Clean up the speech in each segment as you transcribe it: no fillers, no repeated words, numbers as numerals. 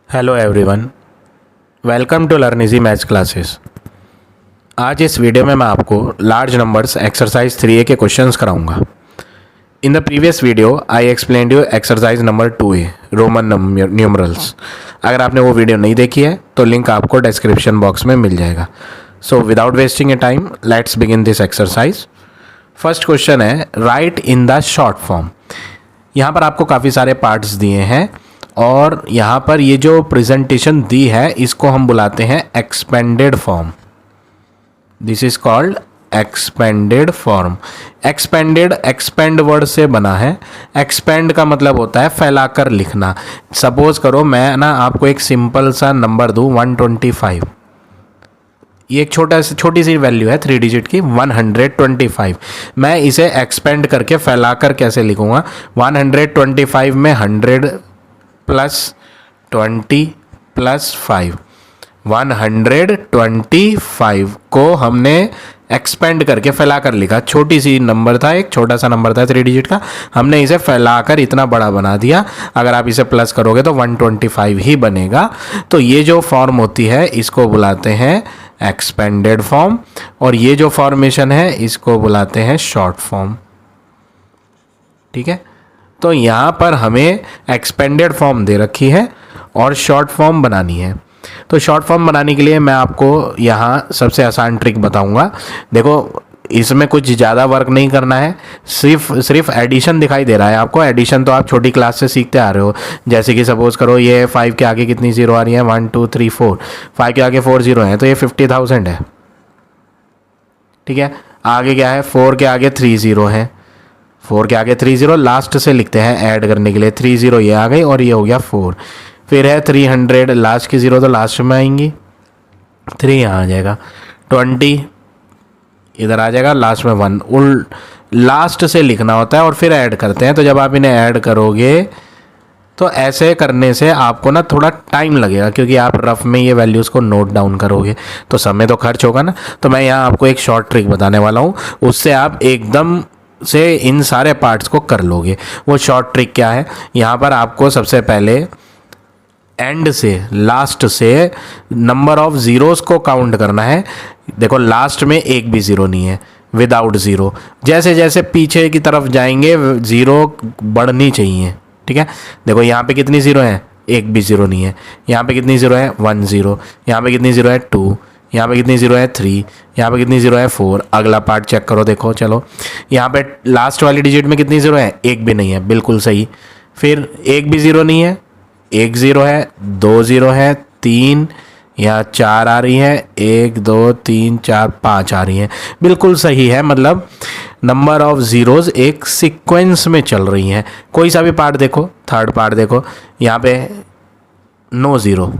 Hello everyone, welcome to learn easy maths classes. आज इस video में मैं आपको लार्ज नंबर्स एक्सरसाइज 3A के क्वेश्चंस कराऊंगा। In the previous video I explained you exercise number 2A Roman numerals. अगर आपने वो वीडियो नहीं देखी है तो लिंक आपको डिस्क्रिप्शन बॉक्स में मिल जाएगा। So without wasting a time let's begin this exercise. First question है write in the short form. यहाँ पर आपको काफ़ी सारे पार्ट्स दिए हैं और यहाँ पर ये जो प्रेजेंटेशन दी है इसको हम बुलाते हैं expanded form. This is called expanded form. Expanded expand word से बना है। एक्सपेंड का मतलब होता है फैलाकर लिखना। सपोज करो मैं ना आपको एक सिंपल सा नंबर दूँ 125। ये एक छोटी सी वैल्यू है 3 डिजिट की 125। मैं इसे एक्सपेंड करके फैलाकर कैसे लिखूँगा? 125 में 100 प्लस 20 प्लस 5। 125 को हमने एक्सपेंड करके फैलाकर लिखा। छोटी सी नंबर था, एक छोटा सा नंबर था 3 डिजिट का, हमने इसे फैलाकर इतना बड़ा बना दिया। अगर आप इसे प्लस करोगे तो 125 ही बनेगा। तो ये जो फॉर्म होती है इसको बुलाते हैं एक्सपेंडेड फॉर्म, और ये जो फॉर्मेशन है इसको बुलाते हैं शॉर्ट फॉर्म। ठीक है, तो यहाँ पर हमें एक्सपेंडेड फॉर्म दे रखी है और शॉर्ट फॉर्म बनानी है। तो शॉर्ट फॉर्म बनाने के लिए मैं आपको यहाँ सबसे आसान ट्रिक बताऊँगा। देखो, इसमें कुछ ज़्यादा वर्क नहीं करना है, सिर्फ एडिशन दिखाई दे रहा है आपको। एडिशन तो आप छोटी क्लास से सीखते आ रहे हो। जैसे कि सपोज करो ये 5 के आगे कितनी ज़ीरो आ रही है? 1 2 3 4। 5 के आगे 4 ज़ीरो हैं तो ये 50,000 है। ठीक है, आगे क्या है? 4 के आगे 3 ज़ीरो हैं। 4 के आगे 3 ज़ीरो लास्ट से लिखते हैं ऐड करने के लिए। 3 ज़ीरो ये आ गई और ये हो गया 4। फिर है 300, लास्ट की ज़ीरो तो लास्ट में आएंगी, 3 यहाँ आ जाएगा। 20 इधर आ जाएगा, लास्ट में 1। लास्ट से लिखना होता है और फिर ऐड करते हैं। तो जब आप इन्हें ऐड करोगे तो ऐसे करने से आपको ना थोड़ा टाइम लगेगा, क्योंकि आप रफ में ये वैल्यूज़ को नोट डाउन करोगे तो समय तो खर्च होगा ना। तो मैं यहाँ आपको एक शॉर्ट ट्रिक बताने वाला हूँ, उससे आप एकदम से इन सारे पार्ट्स को कर लोगे। वो शॉर्ट ट्रिक क्या है? यहाँ पर आपको सबसे पहले एंड से लास्ट से नंबर ऑफ ज़ीरोज़ को काउंट करना है। देखो, लास्ट में एक भी ज़ीरो नहीं है, विदाउट ज़ीरो। जैसे जैसे पीछे की तरफ जाएंगे ज़ीरो बढ़नी चाहिए। ठीक है, देखो यहाँ पे कितनी ज़ीरो है? एक भी ज़ीरो नहीं है। यहाँ पे कितनी ज़ीरो है? 1 ज़ीरो। यहाँ पे कितनी ज़ीरो है? 2। यहाँ पे कितनी ज़ीरो है? 3। यहाँ पे कितनी ज़ीरो है? 4। अगला पार्ट चेक करो, देखो चलो। यहाँ पे लास्ट वाली डिजिट में कितनी ज़ीरो है? एक भी नहीं है, बिल्कुल सही। फिर एक भी ज़ीरो नहीं है, 1 ज़ीरो है, 2 ज़ीरो है, 3, यहाँ 4 आ रही है, 1 2 3 4 5 आ रही हैं, बिल्कुल सही है। मतलब नंबर ऑफ ज़ीरोज़ एक सीक्वेंस में चल रही हैं। कोई सा भी पार्ट देखो, थर्ड पार्ट देखो, यहाँ पे no zero,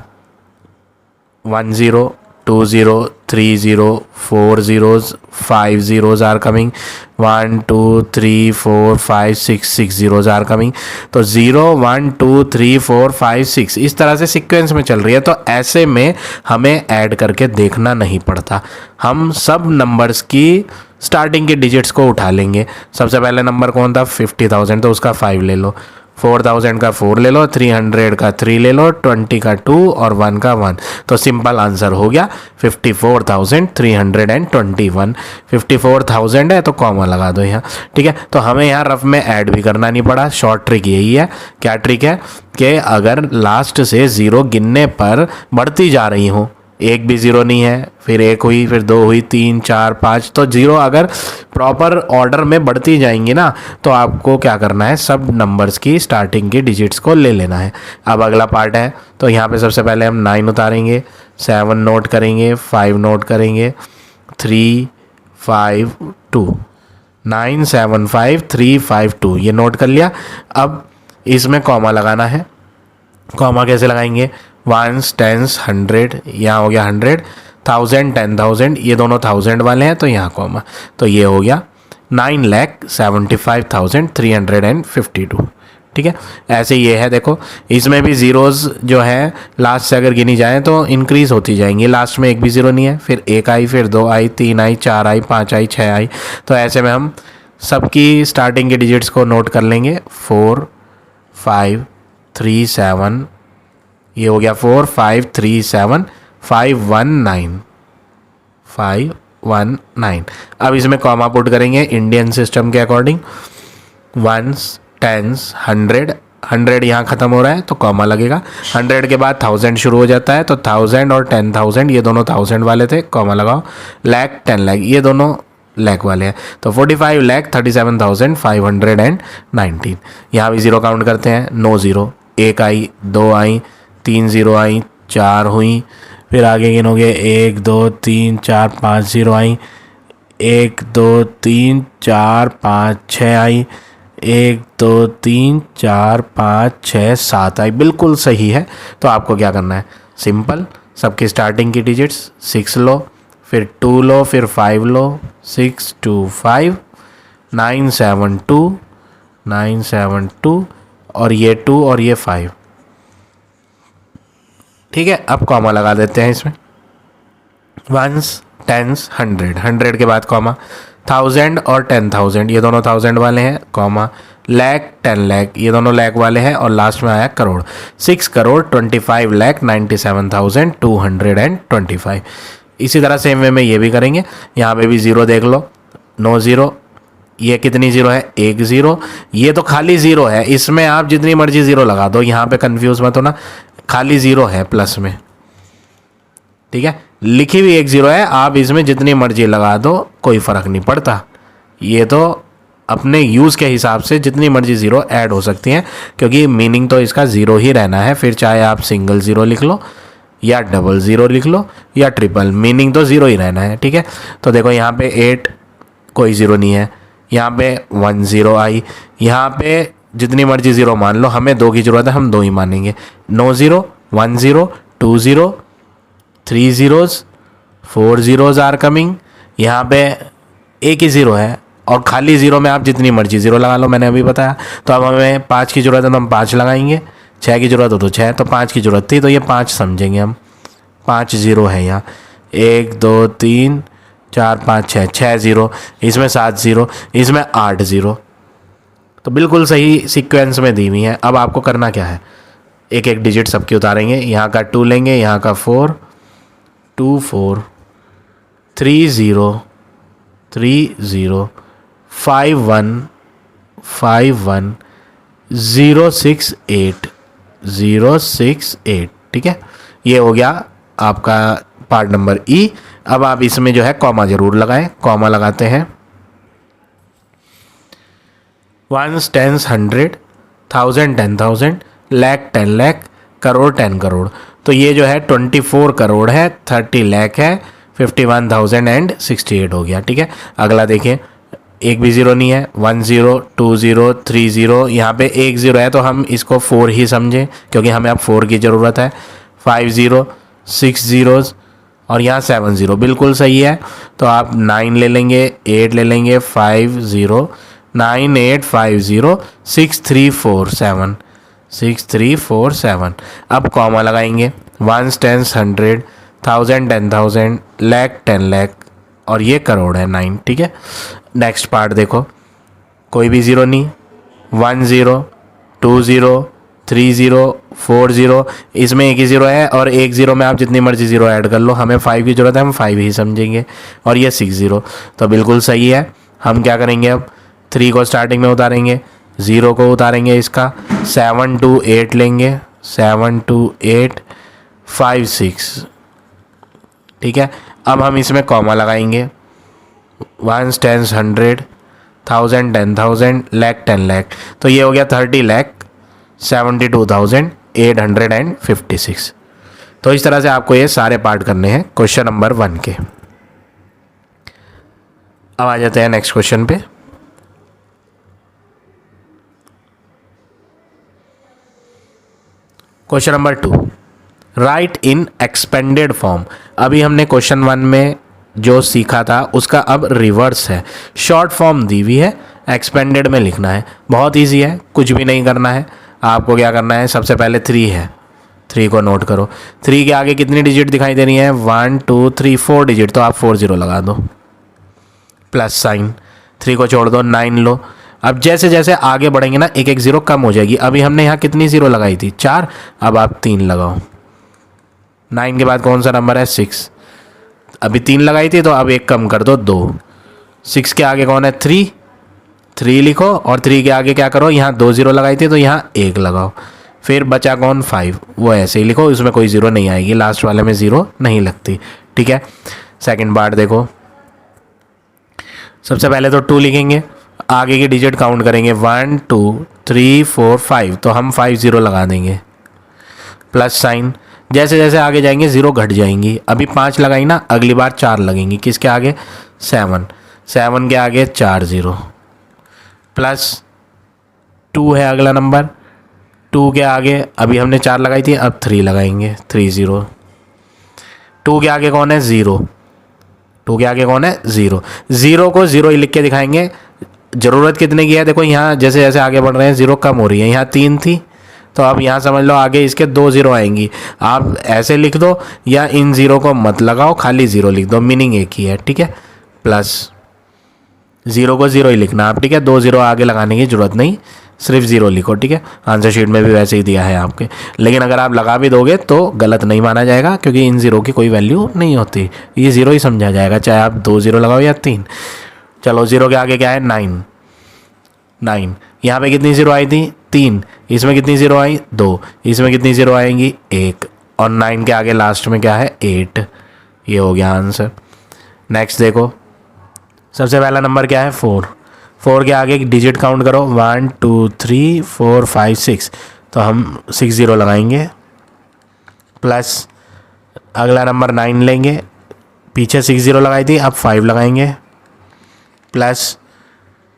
1 zero, 2 zero, 3 zero, 4 zeros, 5 zeros are coming, 1 2 3 4 5 6 zeros are coming. तो 0 1 2 3 4 5 6 इस तरह से सीक्वेंस में चल रही है। तो ऐसे में हमें ऐड करके देखना नहीं पड़ता, हम सब नंबर्स की स्टार्टिंग के डिजिट्स को उठा लेंगे। सबसे पहले नंबर कौन था? 50,000, तो उसका 5 ले लो। 4,000 का 4 ले लो, 300 का 3 ले लो, 20 का 2 और 1 का 1। तो सिंपल आंसर हो गया 54,321। 54,000 है तो कॉमा लगा दो यहाँ। ठीक है, तो हमें यहाँ रफ में ऐड भी करना नहीं पड़ा। शॉर्ट ट्रिक यही है। क्या ट्रिक है? कि अगर लास्ट से ज़ीरो गिनने पर बढ़ती जा रही हो, एक भी ज़ीरो नहीं है, फिर 1 हुई, फिर 2 हुई, 3 4 5, तो ज़ीरो अगर प्रॉपर ऑर्डर में बढ़ती जाएंगी ना तो आपको क्या करना है? सब नंबर्स की स्टार्टिंग की डिजिट्स को ले लेना है। अब अगला पार्ट है, तो यहाँ पे सबसे पहले हम 9 उतारेंगे, 7 नोट करेंगे, 5 नोट करेंगे, 3 5 2। 9 7 5 3 5 2 ये नोट कर लिया। अब इसमें कॉमा लगाना है। कॉमा कैसे लगाएंगे? 1s 10s 100, यहाँ हो गया 100, 1000 10,000, ये दोनों 1000 वाले हैं तो यहाँ कॉमा। तो ये हो गया 9,75,352। ठीक है, ऐसे ये है। देखो, इसमें भी ज़ीरोज़ जो है लास्ट से अगर गिनी जाए तो इंक्रीज़ होती जाएंगी। लास्ट में एक भी ज़ीरो नहीं है, फिर 1 आई, फिर 2 आई, 3 आई, 4 आई, 5 आई, 6 आई। तो ऐसे में हम सबकी स्टार्टिंग के डिजिट्स को नोट कर लेंगे। 4 5 3 7 ये हो गया 4537 519 अब इसमें कॉमा पुट करेंगे इंडियन सिस्टम के अकॉर्डिंग, वंस, टेंस, 100 यहाँ ख़त्म हो रहा है तो कॉमा लगेगा, 100 के बाद 1000 शुरू हो जाता है तो 1000 और 10,000 ये दोनों 1000 वाले थे, कॉमा लगाओ, लाख 10 लाख ये दोनों लाख वाले हैं, तो 45,37,519। यहाँ भी ज़ीरो काउंट करते हैं, 9 zero, 1 I, 2 I, 3 zero I, 4 हुई, फिर आगे गिनोगे 1 2 3 4 5 ज़ीरो आई, 1 2 3 4 5 6 आई, 1 2 3 4 5 6 7 आई, बिल्कुल सही है। तो आपको क्या करना है, सिंपल, सबकी स्टार्टिंग की डिजिट्स 6 लो, फिर 2 लो, फिर 5 लो, 6 2 5 9 7 2 9 7 2 और ये 2 और ये 5, ठीक है। अब कॉमा लगा देते हैं इसमें, वंस, टेंस, 100 के बाद कॉमा, 1000 और 10,000 ये दोनों 1000 वाले हैं, कॉमा, लाख 10 लाख ये दोनों लाख वाले हैं, और लास्ट में आया करोड़, 6,25,97,225। इसी तरह सेम वे में ये भी करेंगे, यहाँ पे भी ज़ीरो देख लो, 9 ज़ीरो, ये कितनी ज़ीरो है, 1 ज़ीरो, ये तो खाली ज़ीरो है, इसमें आप जितनी मर्जी ज़ीरो लगा दो, यहाँ पे कंफ्यूज मत होना, खाली ज़ीरो है प्लस में, ठीक है, लिखी हुई 1 ज़ीरो है, आप इसमें जितनी मर्जी लगा दो कोई फ़र्क नहीं पड़ता, ये तो अपने यूज़ के हिसाब से जितनी मर्जी ज़ीरो ऐड हो सकती हैं, क्योंकि मीनिंग तो इसका ज़ीरो ही रहना है, फिर चाहे आप सिंगल ज़ीरो लिख लो या डबल ज़ीरो लिख लो या ट्रिपल, मीनिंग तो ज़ीरो ही रहना है, ठीक है। तो देखो यहाँ पे 8 कोई ज़ीरो नहीं है, यहाँ पे 1 ज़ीरो आई, यहाँ पे जितनी मर्जी ज़ीरो मान लो, हमें 2 की ज़रूरत है, हम 2 ही मानेंगे, 9 zero, 1 zero, 2 zero, 3 zeros, 4 zeros are coming, यहाँ पे एक ही ज़ीरो है, और खाली ज़ीरो में आप जितनी मर्जी ज़ीरो लगा लो, मैंने अभी बताया। तो अब हमें 5 की ज़रूरत है तो हम 5 लगाएंगे, 6 की ज़रूरत हो तो 6, तो 5 की ज़रूरत थी तो ये 5 समझेंगे हम, 5 ज़ीरो है यहाँ, 1 2 3 4 5 6, 6 ज़ीरो, इसमें 7 ज़ीरो, इसमें 8 ज़ीरो, तो बिल्कुल सही सीक्वेंस में दी हुई है। अब आपको करना क्या है, एक एक डिजिट सबकी उतारेंगे, यहाँ का 2 लेंगे, यहाँ का 4 2 4 3 0 3 0 5 1 5 1 0 6 8 0 6 8, ठीक है, ये हो गया आपका पार्ट नंबर ई। अब आप इसमें जो है कॉमा जरूर लगाएं, कॉमा लगाते हैं, वंस, टेंस, 100, 1000 10,000, लाख 10 लाख, करोड़ 10 करोड़, तो ये जो है 24 करोड़ है, 30 लाख है, 51,068 हो गया, ठीक है। अगला देखें, एक भी ज़ीरो नहीं है, 1 ज़ीरो, 2 ज़ीरो, 3 ज़ीरो, यहाँ पे 1 ज़ीरो है तो हम इसको 4 ही समझें, क्योंकि हमें अब 4 की ज़रूरत है, 5 ज़ीरो, 6 ज़ीरोज़, और यहाँ 7 ज़ीरो, बिल्कुल सही है। तो आप 9 ले लेंगे, 8 ले लेंगे, 5 ज़ीरो, 9 8 5 0 6 3 4 7 6 3 4 7। अब कॉमा लगाएंगे, वंस, टेंस, 100, 1000 10,000, लाख 10 लाख, और ये करोड़ है 9, ठीक है। नेक्स्ट पार्ट देखो, कोई भी ज़ीरो नहीं, 1 ज़ीरो, 2 ज़ीरो, 3 ज़ीरो, 4 ज़ीरो, इसमें एक ही ज़ीरो है, और 1 ज़ीरो में आप जितनी मर्जी ज़ीरो ऐड कर लो, हमें 5 की ज़रूरत है, हम 5 ही समझेंगे, और ये 6 ज़ीरो, तो बिल्कुल सही है। हम क्या करेंगे, अब 3 को स्टार्टिंग में उतारेंगे, 0 को उतारेंगे, इसका 7 2 8 लेंगे, 7 2 8 5 6, ठीक है। अब हम इसमें कॉमा लगाएंगे, वंस, टेंस, 100, 1000 10,000, लाख 10 लाख, तो ये हो गया 30,72,856। तो इस तरह से आपको ये सारे पार्ट करने हैं क्वेश्चन नंबर 1 के। अब आ जाते हैं नेक्स्ट क्वेश्चन पे। क्वेश्चन नंबर 2, राइट इन एक्सपेंडेड फॉर्म। अभी हमने क्वेश्चन 1 में जो सीखा था उसका अब रिवर्स है, शॉर्ट फॉर्म दी हुई है, एक्सपेंडेड में लिखना है। बहुत इजी है, कुछ भी नहीं करना है, आपको क्या करना है, सबसे पहले 3 है, 3 को नोट करो, 3 के आगे कितनी डिजिट दिखाई दे रही है, 1 2 3 4 डिजिट, तो आप 4 0 लगा दो, प्लस साइन, 3 को छोड़ दो, 9 लो, अब जैसे जैसे आगे बढ़ेंगे ना एक एक ज़ीरो कम हो जाएगी। अभी हमने यहाँ कितनी ज़ीरो लगाई थी 4, अब आप 3 लगाओ। 9 के बाद कौन सा नंबर है 6, अभी 3 लगाई थी तो अब एक कम कर दो 2। 6 के आगे कौन है 3, 3 लिखो और 3 के आगे क्या करो, यहाँ 2 ज़ीरो लगाई थी तो यहाँ 1 लगाओ। फिर बचा कौन 5, वो ऐसे ही लिखो, इसमें कोई ज़ीरो नहीं आएगी, लास्ट वाले में ज़ीरो नहीं लगती। ठीक है, सेकंड पार्ट देखो। सबसे पहले तो 2 लिखेंगे, आगे की डिजिट काउंट करेंगे 1 2 3 4 5, तो हम 5 ज़ीरो लगा देंगे प्लस साइन। जैसे जैसे आगे जाएंगे ज़ीरो घट जाएंगी। अभी 5 लगाई ना, अगली बार 4 लगेंगी, किसके आगे 7, 7 के आगे 4 ज़ीरो प्लस 2 है अगला नंबर, 2 के आगे अभी हमने 4 लगाई थी, अब 3 लगाएंगे 3 ज़ीरो। 2 के आगे कौन है 0, 2 के आगे कौन है 0, 0 को 0 ही लिख के दिखाएंगे। ज़रूरत कितने की है देखो, यहाँ जैसे जैसे आगे बढ़ रहे हैं ज़ीरो कम हो रही है। यहाँ 3 थी तो अब यहाँ समझ लो आगे इसके 2 ज़ीरो आएंगी। आप ऐसे लिख दो या इन ज़ीरो को मत लगाओ, खाली ज़ीरो लिख दो, मीनिंग एक ही है। ठीक है, प्लस 0 को 0 ही लिखना आप। ठीक है, 2 ज़ीरो आगे लगाने की ज़रूरत नहीं, सिर्फ 0 लिखो। ठीक है, आंसर शीट में भी वैसे ही दिया है आपके, लेकिन अगर आप लगा भी दोगे तो गलत नहीं माना जाएगा, क्योंकि इन ज़ीरो की कोई वैल्यू नहीं होती, ये 0 ही समझा जाएगा, चाहे आप 2 ज़ीरो लगाओ या 3। चलो 0 के आगे क्या है 9, 9 यहाँ पे कितनी ज़ीरो आई थी 3, इसमें कितनी ज़ीरो आई 2, इसमें कितनी ज़ीरो आएंगी 1, और 9 के आगे लास्ट में क्या है 8। ये हो गया आंसर। नेक्स्ट देखो, सबसे पहला नंबर क्या है 4, 4 के आगे डिजिट काउंट करो 1 2 3 4 5 6, तो हम 6 ज़ीरो लगाएंगे प्लस अगला नंबर 9 लेंगे, पीछे 6 ज़ीरो लगाई थी अब 5 लगाएंगे प्लस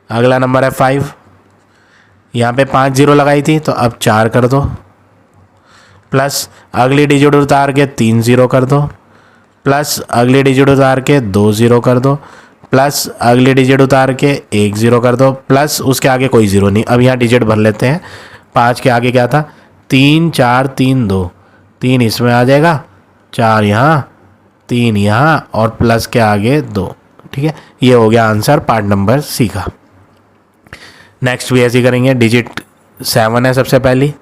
अगला नंबर है 5, यहाँ पे 5 ज़ीरो लगाई थी तो अब 4 कर दो प्लस अगली डिजिट उतार के 3 ज़ीरो कर दो प्लस अगली डिजिट उतार के 2 ज़ीरो कर दो प्लस अगली डिजिट उतार के 1 ज़ीरो कर दो प्लस उसके आगे कोई ज़ीरो नहीं। अब यहाँ डिजिट भर लेते हैं। 5 के आगे क्या था 3 4 3 2, 3 इसमें आ जाएगा, 4 यहाँ 3 यहाँ और प्लस के आगे 2। ठीक है, ये हो गया आंसर पार्ट नंबर सी का। नेक्स्ट भी ऐसे करेंगे, डिजिट 7 है सबसे पहली,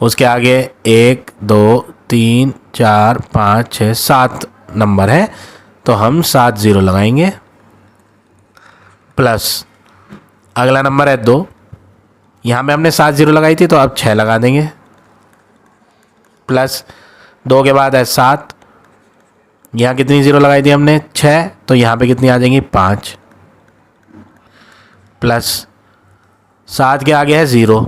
उसके आगे 1 2 3 4 5 6 7 नंबर है तो हम 7 ज़ीरो लगाएंगे प्लस अगला नंबर है 2, यहाँ पे हमने 7 ज़ीरो लगाई थी तो अब 6 लगा देंगे प्लस 2 के बाद है 7, यहाँ कितनी ज़ीरो लगाई थी हमने 6, तो यहाँ पे कितनी आ जाएंगी 5 प्लस 7 के आगे है 0,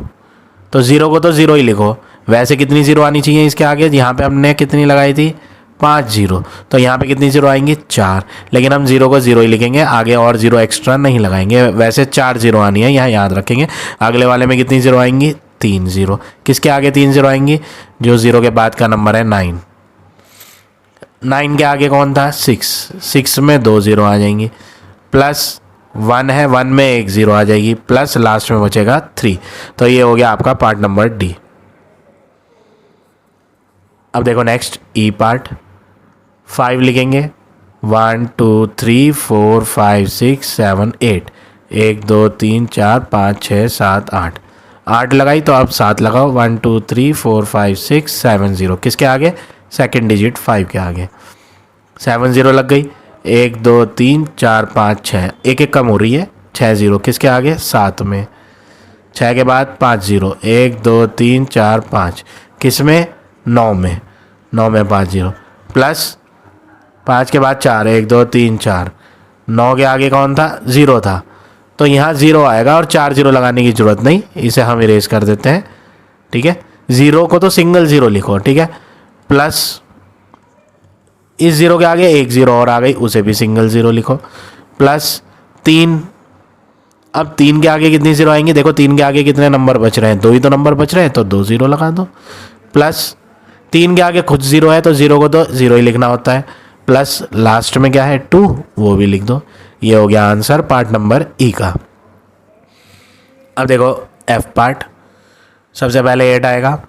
तो 0 को तो 0 ही लिखो। वैसे कितनी ज़ीरो आनी चाहिए इसके आगे, यहाँ पे हमने कितनी लगाई थी 5 ज़ीरो, तो यहाँ पे कितनी ज़ीरो आएंगी 4, लेकिन हम 0 को 0 ही लिखेंगे, आगे और 0 एक्स्ट्रा नहीं लगाएंगे। वैसे 4 ज़ीरो आनी है, यहाँ याद रखेंगे। अगले वाले में कितनी ज़ीरो आएंगी 3 ज़ीरो, किसके आगे 3 ज़ीरो आएंगी, जो 0 के बाद का नंबर है 9, 9 के आगे कौन था 6, 6 में 2 ज़ीरो आ जाएंगी प्लस 1 है, 1 में 1 ज़ीरो आ जाएगी प्लस लास्ट में बचेगा 3। तो ये हो गया आपका पार्ट नंबर डी। अब देखो नेक्स्ट ई पार्ट, 5 लिखेंगे 1 2 3 4 5 6 7 8, 1 2 3 4 5 6 7 8, 8 लगाई तो अब 7 लगाओ 1 2 3 4 5 6 7 ज़ीरो, किसके आगे सेकंड डिजिट 5 के आगे 7 ज़ीरो लग गई, 1 2 3 4 5 6, एक एक कम हो रही है 6 ज़ीरो, किसके आगे 7 में, 6 के बाद 5 ज़ीरो 1 2 3 4 5, किस में 9 में, 9 में 5 ज़ीरो प्लस 5 के बाद 4 1 2 3 4, 9 के आगे कौन था 0 था, तो यहाँ 0 आएगा और 4 ज़ीरो लगाने की ज़रूरत नहीं, इसे हम इरेज कर देते हैं। ठीक है, 0 को तो सिंगल ज़ीरो लिखो। ठीक है, प्लस इस 0 के आगे 1 ज़ीरो और आ गई, उसे भी सिंगल ज़ीरो लिखो प्लस 3, अब 3 के आगे कितनी ज़ीरो आएंगी, देखो 3 के आगे कितने नंबर बच रहे हैं, 2 ही तो नंबर बच रहे हैं, तो 2 ज़ीरो लगा दो प्लस 3 के आगे खुद 0 है तो 0 को तो 0 ही लिखना होता है प्लस लास्ट में क्या है 2, वो भी लिख दो। ये हो गया आंसर पार्ट नंबर ई का। अब देखो एफ पार्ट, सबसे पहले 8 आएगा,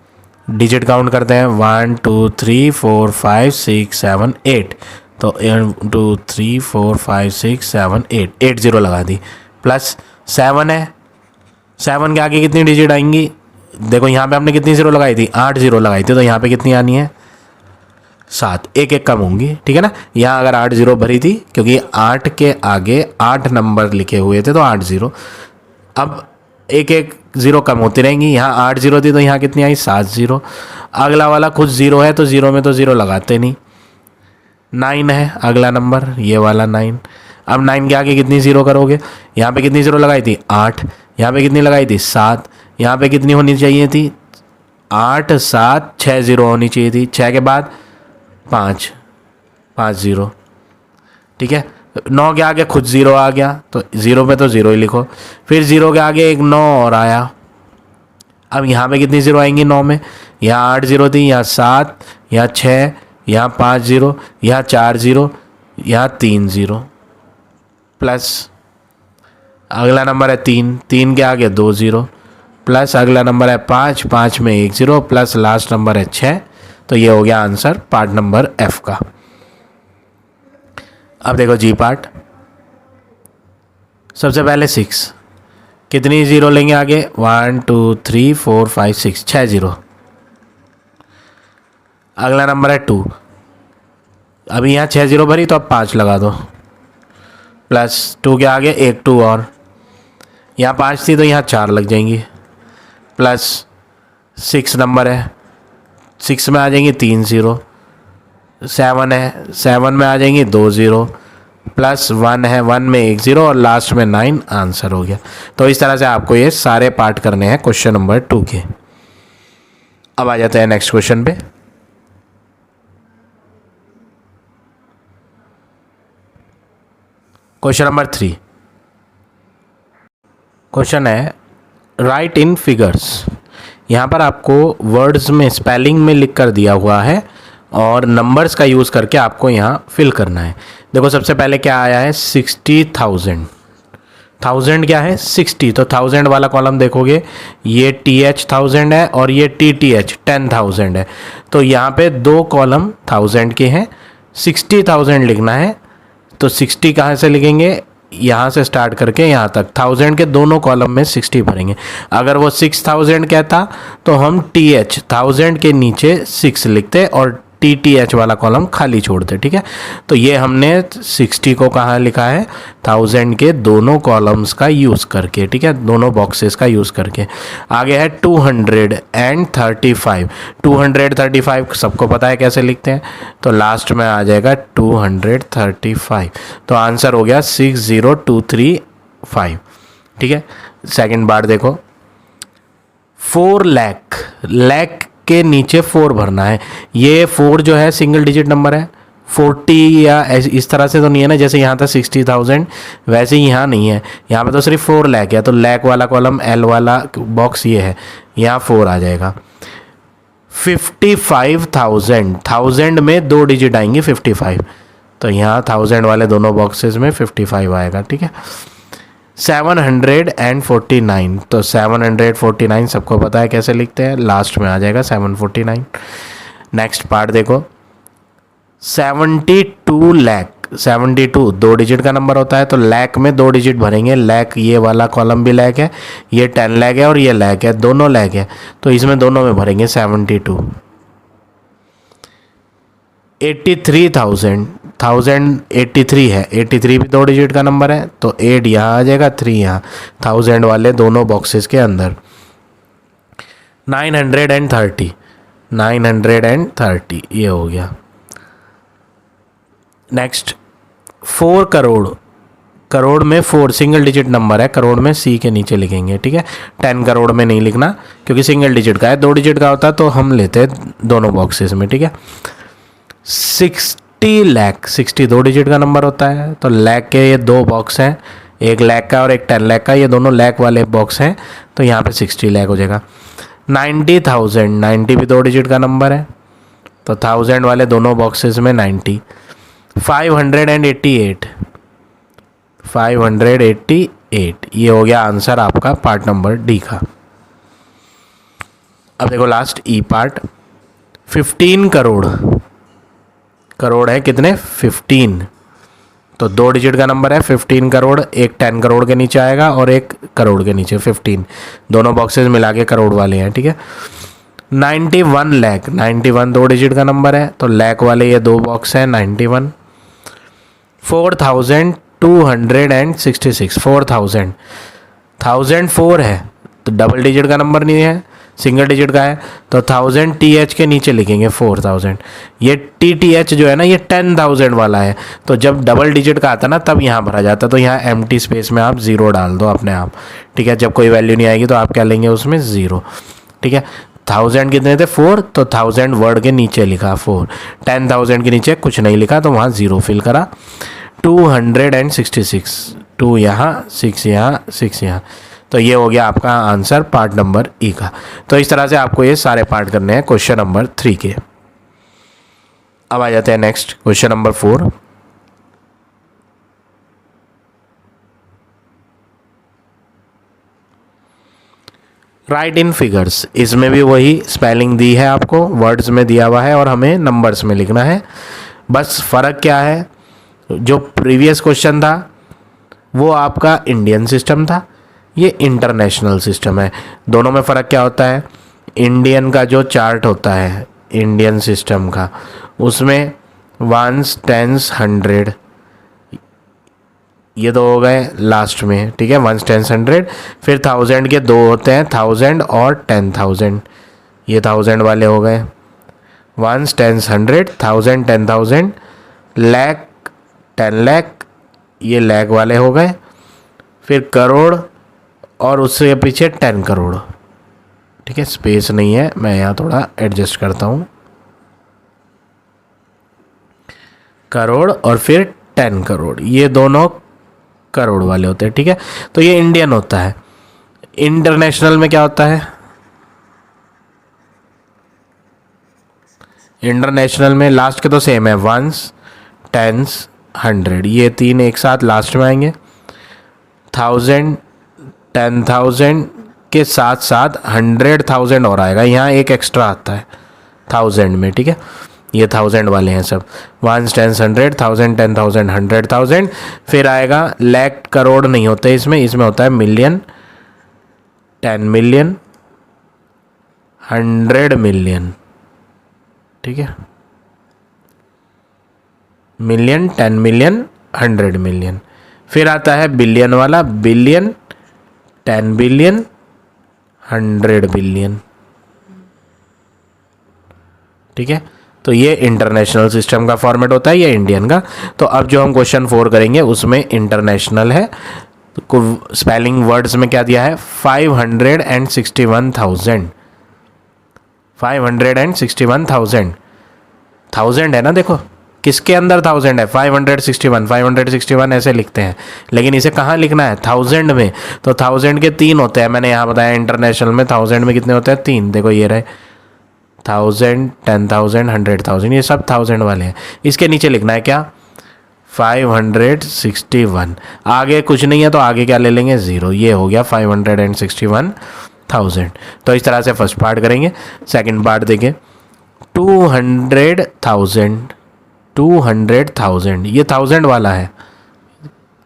डिजिट काउंट करते हैं 1 2 3 4 5 6 7 8, तो 1 2 3 4 5 6 7 8, 8 ज़ीरो लगा दी प्लस 7 है, 7 के आगे कितनी डिजिट आएंगी? देखो यहाँ पे हमने कितनी जीरो लगाई थी? 8 जीरो लगाई थी, तो यहाँ पे कितनी आनी है? 7, एक एक कम होंगी, ठीक है ना। यहाँ अगर 8 जीरो भरी थी, क्योंकि 8 के आगे 8 नंबर लिखे हुए थे तो 8 जीरो, अब एक एक जीरो कम होती रहेंगी। यहाँ 8 जीरो थी तो यहाँ कितनी आई? 7 जीरो। अगला वाला खुद जीरो है तो जीरो में तो जीरो लगाते नहीं। 9 है अगला नंबर, ये वाला 9। अब 9 के आगे कितनी जीरो करोगे? यहाँ पे कितनी जीरो लगाई थी? 8। यहाँ पे कितनी लगाई थी? 7। यहाँ पे कितनी होनी चाहिए थी? 8 7 6 जीरो होनी चाहिए थी। 6 के बाद 5 जीरो, ठीक है। 9 के आगे खुद जीरो आ गया तो जीरो पे तो जीरो ही लिखो। फिर जीरो के आगे एक 9 और आया। अब यहाँ पे कितनी जीरो आएंगी 9 में? यहाँ 8 जीरो थी, यहाँ 7, यहाँ 6, यहाँ 5 जीरो, यहाँ 4 जीरो, यहाँ 3 जीरो, प्लस अगला नंबर है 3, 3 के आगे 2 जीरो, प्लस अगला नंबर है 5, 5 में 1 जीरो, प्लस लास्ट नंबर है 6। तो ये हो गया आंसर पार्ट नंबर एफ का। अब देखो जी पार्ट। सबसे पहले 6, कितनी जीरो लेंगे आगे? 1 2 3 4 5 6, 6 जीरो। अगला नंबर है 2, अभी यहाँ 6 जीरो भरी तो अब 5 लगा दो, प्लस 2 के आगे एक 2 और, यहाँ 5 थी तो यहाँ 4 लग जाएंगी, प्लस 6 नंबर है, 6 में आ जाएंगी 3 जीरो। 7 है, 7 में आ जाएंगी 2 जीरो, प्लस 1 है, 1 में 1 जीरो और लास्ट में 9। आंसर हो गया। तो इस तरह से आपको ये सारे पार्ट करने हैं क्वेश्चन नंबर 2 के। अब आ जाते हैं नेक्स्ट क्वेश्चन पे। Question number 3। क्वेश्चन है राइट इन फिगर्स। यहाँ पर आपको वर्ड्स में स्पेलिंग में लिख कर दिया हुआ है और नंबर्स का यूज़ करके आपको यहाँ फिल करना है। देखो सबसे पहले क्या आया है? 60,000। 1000 क्या है? 60। तो 1000 वाला कॉलम देखोगे, ये TH 1000 है और ये TTH 10,000 है। तो यहाँ पे दो कॉलम 1000 के हैं, 60,000 लिखना है। तो 60 कहाँ से लिखेंगे? यहाँ से स्टार्ट करके यहाँ तक 1000 के दोनों कॉलम में 60 भरेंगे। अगर वो 6000 कहता तो हम TH 1000 के नीचे 6 लिखते और TTH वाला कॉलम खाली छोड़ते, ठीक है। तो ये हमने 60 को कहाँ लिखा है? 1000 के दोनों कॉलम्स का यूज़ करके, ठीक है, दोनों बॉक्सेस का यूज़ करके। आगे है 235। 235 सबको पता है कैसे लिखते हैं, तो लास्ट में आ जाएगा 235। तो आंसर हो गया 60235, ठीक है। सेकंड बार देखो, 4 लाख, लाख के नीचे 4 भरना है। ये 4 जो है सिंगल डिजिट नंबर है, 40 या इस तरह से तो नहीं है ना, जैसे यहाँ था 60,000 वैसे ही यहाँ नहीं है। यहाँ पे तो सिर्फ 4 लाख है, तो लाख वाला कॉलम L वाला बॉक्स ये है, यहाँ 4 आ जाएगा। 55,000, 1000 में 2 डिजिट आएंगे 55, तो यहाँ 1000 वाले दोनों बॉक्सेस में 55 आएगा, ठीक है। 749, तो 749 सबको पता है कैसे लिखते हैं, लास्ट में आ जाएगा 749। नेक्स्ट पार्ट देखो, 72 लाख। 72 2 डिजिट का नंबर होता है, तो लाख में 2 डिजिट भरेंगे। लाख ये वाला कॉलम भी लाख है, ये 10 लाख है और ये लाख है, दोनों लाख है, तो इसमें दोनों में भरेंगे 72। 83,000, 1083 है, 83 भी 2 डिजिट का नंबर है, तो 8 यहाँ आ जाएगा, 3 यहाँ, 1000 वाले दोनों बॉक्सेस के अंदर। 930, 930 ये हो गया। नेक्स्ट 4 करोड़। करोड़ में 4 सिंगल डिजिट नंबर है, करोड़ में C के नीचे लिखेंगे, ठीक है। 10 करोड़ में नहीं लिखना क्योंकि सिंगल डिजिट का है, 2 डिजिट का होता तो हम लेते हैं दोनों बॉक्सेस में, ठीक है। 60 लाख, 60 2 डिजिट का नंबर होता है, तो लाख के ये 2 बॉक्स हैं, एक लाख का और एक 10 लाख का, ये दोनों लाख वाले बॉक्स हैं, तो यहाँ पे 60 लाख हो जाएगा। 90,000, 90 भी 2 डिजिट का नंबर है, तो 1000 वाले दोनों बॉक्सेस में 90। 588, 588 ये हो गया आंसर आपका पार्ट नंबर डी का। अब देखो लास्ट ई पार्ट, 15 करोड़। करोड़ है कितने? 15, तो 2 डिजिट का नंबर है 15 करोड़, एक 10 करोड़ के नीचे आएगा और एक करोड़ के नीचे 15, दोनों बॉक्सेस मिला के करोड़ वाले हैं, ठीक है। 91 लाख, 91 2 डिजिट का नंबर है, तो लाख वाले ये 2 बॉक्स हैं 91। 4266, 4000, 1004 है तो डबल डिजिट का नंबर नहीं है, सिंगल डिजिट का है, तो 1000 TH के नीचे लिखेंगे 4000। ये TTH जो है ना ये 10,000 वाला है, तो जब डबल डिजिट का आता ना तब यहाँ भरा जाता, तो यहाँ एम्प्टी स्पेस में आप 0 डाल दो अपने आप, ठीक है। जब कोई वैल्यू नहीं आएगी तो आप क्या लेंगे उसमें 0, ठीक है। 1000 कितने थे 4, तो 1000 वर्ड के नीचे लिखा 4, 10,000 के नीचे कुछ नहीं लिखा तो वहाँ 0 फिल करा। 266, 2 यहाँ 6 यहाँ 6 यहाँ, तो ये हो गया आपका आंसर पार्ट नंबर ई का। तो इस तरह से आपको ये सारे पार्ट करने हैं क्वेश्चन नंबर 3 के। अब आ जाते हैं नेक्स्ट क्वेश्चन नंबर 4। राइट इन फिगर्स, इसमें भी वही स्पेलिंग दी है आपको, वर्ड्स में दिया हुआ है और हमें नंबर्स में लिखना है। बस फ़र्क क्या है, जो प्रीवियस क्वेश्चन था वो आपका इंडियन सिस्टम था, ये इंटरनेशनल सिस्टम है। दोनों में फ़र्क क्या होता है, इंडियन का जो चार्ट होता है इंडियन सिस्टम का, उसमें 1s 10s 100 ये दो हो गए लास्ट में, ठीक है। 1s 10s 100, फिर 1000 के दो होते हैं 1000 और 10,000, ये 1000 वाले हो गए। 1s 10s 100, 1000 10,000, लाख 10 लाख, ये लाख वाले हो गए। फिर करोड़ और उससे पीछे 10 करोड़, ठीक है। स्पेस नहीं है, मैं यहाँ थोड़ा एडजस्ट करता हूँ। करोड़ और फिर 10 करोड़, ये दोनों करोड़ वाले होते हैं, ठीक है। तो ये इंडियन होता है। इंटरनेशनल में क्या होता है, इंटरनेशनल में लास्ट के तो सेम है, 1s 10s 100, ये 3 एक साथ लास्ट में आएंगे। 1000 10,000 के साथ साथ 100,000 और आएगा, यहाँ एक एक्स्ट्रा आता है 1000 में, ठीक है। ये 1000 वाले हैं सब, 1s 10s 100, 1000 10,000 100,000, फिर आएगा लाख करोड़ नहीं होते इसमें, इसमें होता है मिलियन, 10 मिलियन, 100 मिलियन, ठीक है। Million, 10 million, 100 million. फिर आता है बिलियन वाला, बिलियन, 10 बिलियन, 100 बिलियन, ठीक है। तो ये इंटरनेशनल सिस्टम का फॉर्मेट होता है, ये इंडियन का। तो अब जो हम क्वेश्चन 4 करेंगे उसमें इंटरनेशनल है, तो स्पेलिंग वर्ड्स में क्या दिया है, 561,000, 561,000, 1000 है ना, देखो किसके अंदर 1000 है, 561, 561 ऐसे लिखते हैं, लेकिन इसे कहाँ लिखना है, 1000 में। तो 1000 के 3 होते हैं, मैंने यहाँ बताया इंटरनेशनल में 1000 में कितने होते हैं, 3, देखो ये रहे 1000 10,000 100,000, ये सब 1000 वाले हैं। इसके नीचे लिखना है क्या, 561, आगे कुछ नहीं है तो आगे क्या ले लेंगे 0, ये हो गया 561,000। तो इस तरह से फर्स्ट पार्ट करेंगे। सेकंड पार्ट देखिए, 200,000, 200,000, ये 1000 वाला है,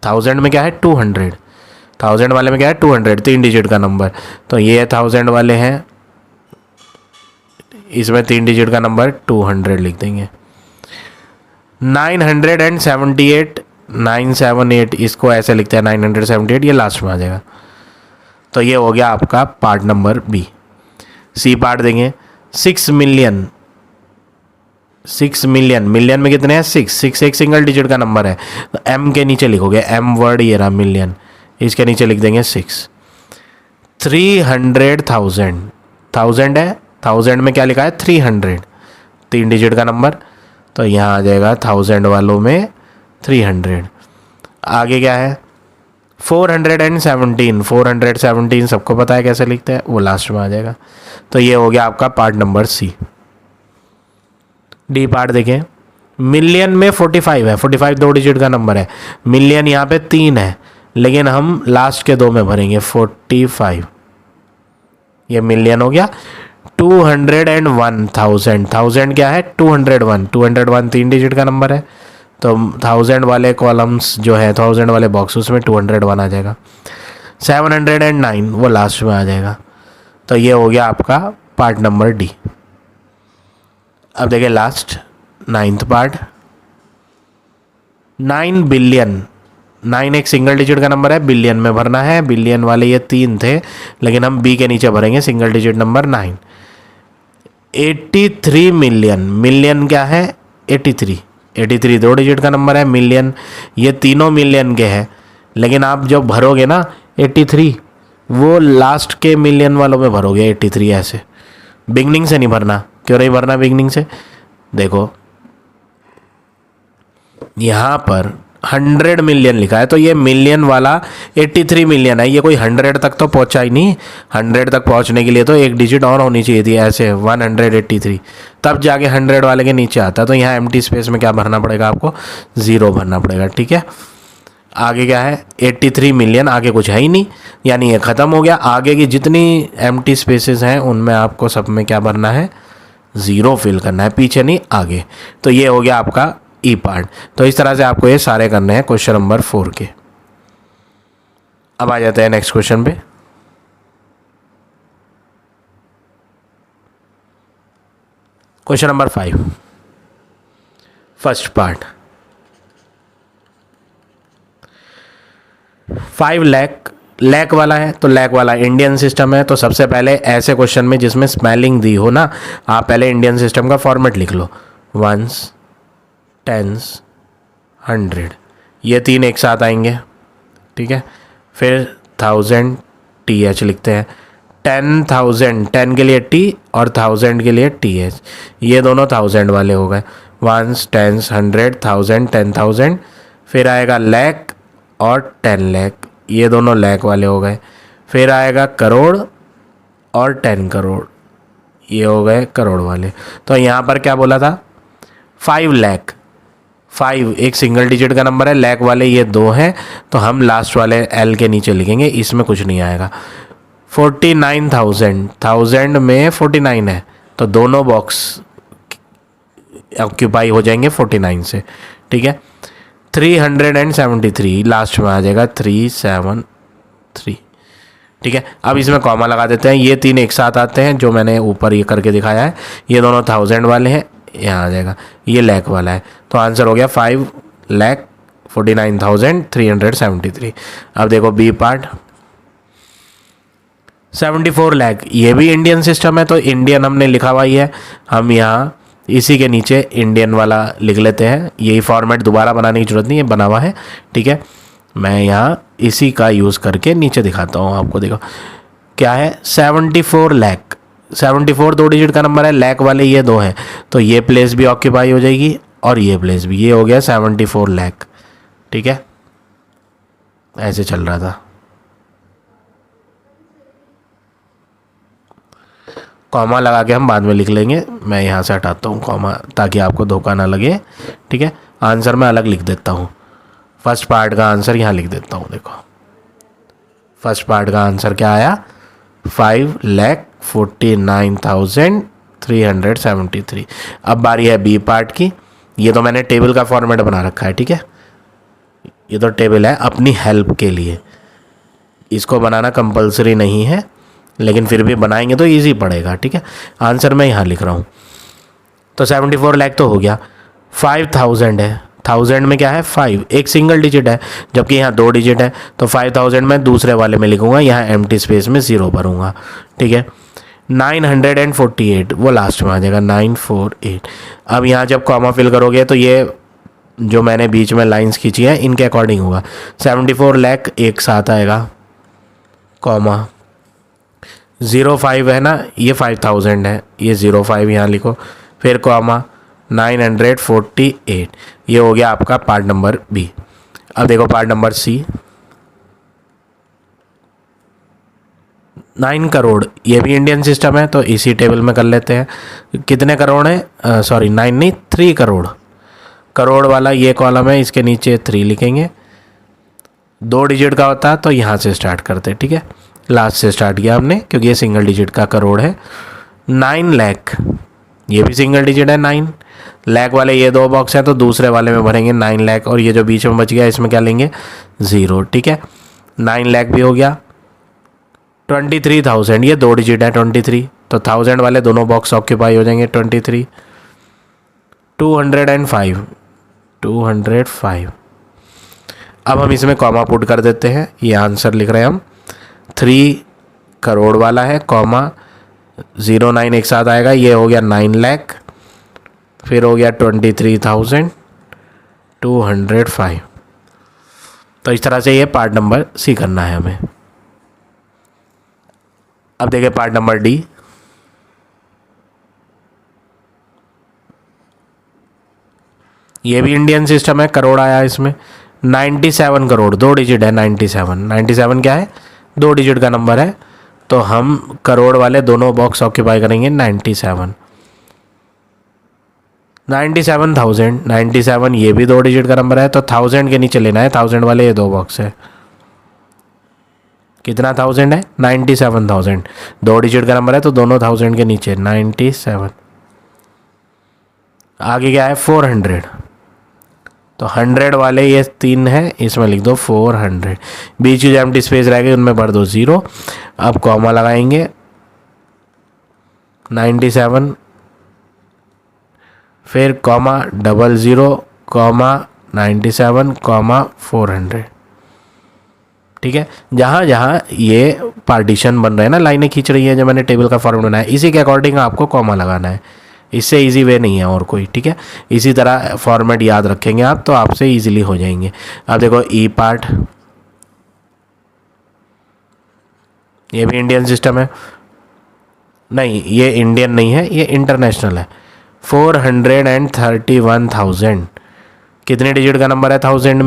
1000 में क्या है 200, 1000 वाले में क्या है 200, 3 डिजिट का नंबर, तो ये 1000 वाले हैं, इसमें 3 डिजिट का नंबर 200 लिख देंगे। 978, 978, इसको ऐसे लिखते हैं 978, ये लास्ट में आ जाएगा। तो ये हो गया आपका part number B. C part देंगे, 6 मिलियन, 6 मिलियन, मिलियन में कितने हैं 6, 6 एक सिंगल डिजिट का नंबर है, तो एम के नीचे लिखोगे, एम वर्ड ये रहा मिलियन, इसके नीचे लिख देंगे 6। 300,000, 1000 है, 1000 में क्या लिखा है 300, 3 डिजिट का नंबर, तो यहाँ आ जाएगा 1000 वालों में 300। आगे क्या है 417, 417 सबको पता है कैसे लिखते हैं, वो लास्ट में आ जाएगा। तो ये हो गया आपका part number C. D part देखें, मिलियन में 45 है, 45 2 डिजिट का नंबर है, मिलियन यहाँ पे 3 है, लेकिन हम लास्ट के 2 में भरेंगे 45, ये मिलियन हो गया। 201,000, 1000 क्या है 201, 201 3 डिजिट का नंबर है, तो 1000 वाले कॉलम्स जो है, 1000 वाले बॉक्स, उसमें 201 आ जाएगा। 709 वो लास्ट में आ जाएगा। तो ये हो गया आपका पार्ट नंबर डी। अब देखिए लास्ट 9th पार्ट। 9 बिलियन। 9 एक सिंगल डिजिट का नंबर है, बिलियन में भरना है। बिलियन वाले ये 3 थे, लेकिन हम बी के नीचे भरेंगे single digit number 9। 83 million. Million क्या है? 83। 83 2 डिजिट का नंबर है। मिलियन ये तीनों मिलियन के हैं, लेकिन आप जब भरोगे ना 83, वो लास्ट के मिलियन वालों में भरोगे 83 ऐसे, बिगनिंग से नहीं भरना। क्यों नहीं भरना बिगनिंग से? देखो यहाँ पर 100 मिलियन लिखा है, तो ये मिलियन वाला 83 मिलियन है, ये कोई 100 तक तो पहुंचा ही नहीं। 100 तक पहुंचने के लिए तो एक डिजिट और होनी चाहिए थी, ऐसे 183, तब जाके 100 वाले के नीचे आता। तो यहाँ एम्प्टी स्पेस में क्या भरना पड़ेगा आपको? 0 भरना पड़ेगा, ठीक है। आगे क्या है? 83 मिलियन, आगे कुछ है ही नहीं, यानी ये ख़त्म हो गया। आगे की जितनी एम्प्टी स्पेसेस हैं उनमें आपको सब में क्या भरना है? 0 फिल करना है, पीछे नहीं आगे। तो ये हो गया आपका ई पार्ट। तो इस तरह से आपको ये सारे करने हैं क्वेश्चन नंबर 4 के। अब आ जाते हैं नेक्स्ट क्वेश्चन पे। Question number 5, first part. 5 lakh, lakh वाला है, तो लैक वाला इंडियन सिस्टम है। तो सबसे पहले ऐसे क्वेश्चन में जिसमें स्पेलिंग दी हो ना, आप पहले इंडियन सिस्टम का फॉर्मेट लिख लो। वंस, टेंस, 100, ये 3 एक साथ आएंगे, ठीक है। फिर 1000 TH लिखते हैं। 10,000, 10 के लिए T और 1000 के लिए TH, ये दोनों 1000 वाले हो गए। Ones, tens, 100, 1000, 10,000। फिर आएगा लैक और 10 लाख, ये दोनों लैक वाले हो गए। फिर आएगा करोड़ और 10 करोड़, ये हो गए करोड़ वाले। तो यहाँ पर क्या बोला था? 5 लाख। 5 एक सिंगल डिजिट का नंबर है, लैक वाले ये 2 हैं, तो हम लास्ट वाले L के नीचे लिखेंगे, इसमें कुछ नहीं आएगा। 49,000, 1000 में 49 है, तो दोनों बॉक्स ऑक्यूपाई हो जाएंगे 49 से, ठीक है। 373 लास्ट में आ जाएगा, 373, ठीक है। अब इसमें कॉमा लगा देते हैं। ये 3 एक साथ आते हैं, जो मैंने ऊपर ये करके दिखाया है, ये दोनों 1000 वाले हैं, यहाँ आ जाएगा, ये लैक वाला है। तो आंसर हो गया 5,49,373। अब देखो बी पार्ट। 74 लाख, ये भी इंडियन सिस्टम है, तो इंडियन हमने लिखा हुआ ही है, हम यहाँ इसी के नीचे इंडियन वाला लिख लेते हैं। यही फॉर्मेट दोबारा बनाने की जरूरत नहीं है, बना हुआ है, ठीक है। मैं यहाँ इसी का यूज़ करके नीचे दिखाता हूँ आपको। देखो क्या है? 74 लाख। 74 2 डिजिट का नंबर है, लैक वाले ये 2 हैं, तो ये प्लेस भी ऑक्यूपाई हो जाएगी और ये प्लेस भी। ये हो गया 74 लाख, ठीक है। ऐसे चल रहा था। कॉमा लगा के हम बाद में लिख लेंगे, मैं यहाँ से हटाता हूँ कॉमा, ताकि आपको धोखा ना लगे, ठीक है। आंसर मैं अलग लिख देता हूँ, फर्स्ट पार्ट का आंसर यहाँ लिख देता हूँ। देखो फर्स्ट पार्ट का आंसर क्या आया? 5,49,373। अब बारी है बी पार्ट की। ये तो मैंने टेबल का फॉर्मेट बना रखा है, ठीक है। ये तो टेबल है अपनी हेल्प के लिए, इसको बनाना कंपलसरी नहीं है, लेकिन फिर भी बनाएंगे तो इजी पड़ेगा, ठीक है। आंसर मैं यहाँ लिख रहा हूँ। तो 74 लाख तो हो गया। 5,000 है, 1000 में क्या है? 5 एक सिंगल डिजिट है, जबकि यहाँ 2 डिजिट है, तो 5000 मैं दूसरे वाले में लिखूँगा, यहाँ एम्प्टी स्पेस में 0 भरूँगा, ठीक है। 948 वो लास्ट में आ जाएगा, 948। अब यहाँ जब कॉमा फिल करोगे तो ये जो मैंने बीच में लाइंस खींची हैं इनके अकॉर्डिंग होगा। 74 लाख एक साथ आएगा, कॉमा 05 है ना, ये 5000 है, ये 05 यहाँ लिखो, फिर कॉमा 948, ये हो गया आपका पार्ट नंबर बी। अब देखो पार्ट नंबर सी। 9 करोड़, ये भी इंडियन सिस्टम है, तो इसी टेबल में कर लेते हैं। कितने करोड़ है? सॉरी 9 नहीं, 3 करोड़। करोड़ वाला ये कॉलम है, इसके नीचे 3 लिखेंगे। 2 डिजिट का होता है तो यहाँ से स्टार्ट करते हैं, ठीक है। लास्ट से स्टार्ट किया हमने, क्योंकि ये सिंगल डिजिट का करोड़ है। 9 लाख, ये भी सिंगल डिजिट है 9 लाख वाले, ये 2 बॉक्स है तो दूसरे वाले में भरेंगे 9 लाख, और ये जो बीच में बच गया इसमें क्या लेंगे 0, ठीक है। 9 लाख भी हो गया। 23,000 ये 2 डिजिट है 23, तो 1000 वाले दोनों बॉक्स ऑक्यूपाई हो जाएंगे 23। 205 अब हम इसमें कॉमा पुट कर देते हैं, ये आंसर लिख रहे हैं हम। 3 करोड़ वाला है, कॉमा 09 एक साथ आएगा, ये हो गया 9 लाख, फिर हो गया 23,205। तो इस तरह से ये पार्ट नंबर सी करना है हमें। अब देखिए पार्ट नंबर डी। ये भी इंडियन सिस्टम है, करोड़ आया इसमें 97 करोड़, 2 डिजिट है 97 क्या है 2 डिजिट का नंबर है, तो हम करोड़ वाले दोनों बॉक्स ऑक्यूपाई करेंगे 97,000 ये भी 2 डिजिट का नंबर है, तो 1000 के नीचे लेना है, 1000 वाले ये 2 बॉक्स है। कितना 1000 है 97,000, 2 डिजिट का नंबर है तो दोनों 1000 के नीचे 97। आगे क्या है 400, तो 100 वाले ये 3 है, इसमें लिख दो 400, बीच की जो एम्प्टी स्पेस रह गई उनमें भर दो 0। अब कॉमा लगाएंगे 97, फिर कॉमा 00, कॉमा 97, कॉमा 400, ठीक है। जहाँ जहाँ ये पार्टीशन बन रहे हैं ना, लाइनें खींच रही हैं, जो मैंने टेबल का फॉर्मेट बनाया, इसी के अकॉर्डिंग आपको कॉमा लगाना है, इससे इजी वे नहीं है और कोई, ठीक है। इसी तरह फॉर्मेट याद रखेंगे आप तो आपसे इजीली हो जाएंगे। अब देखो ई पार्ट, ये भी इंडियन सिस्टम है, नहीं ये इंडियन नहीं है, ये इंटरनेशनल है। 431,000 कितने डिजिट का नंबर है 1000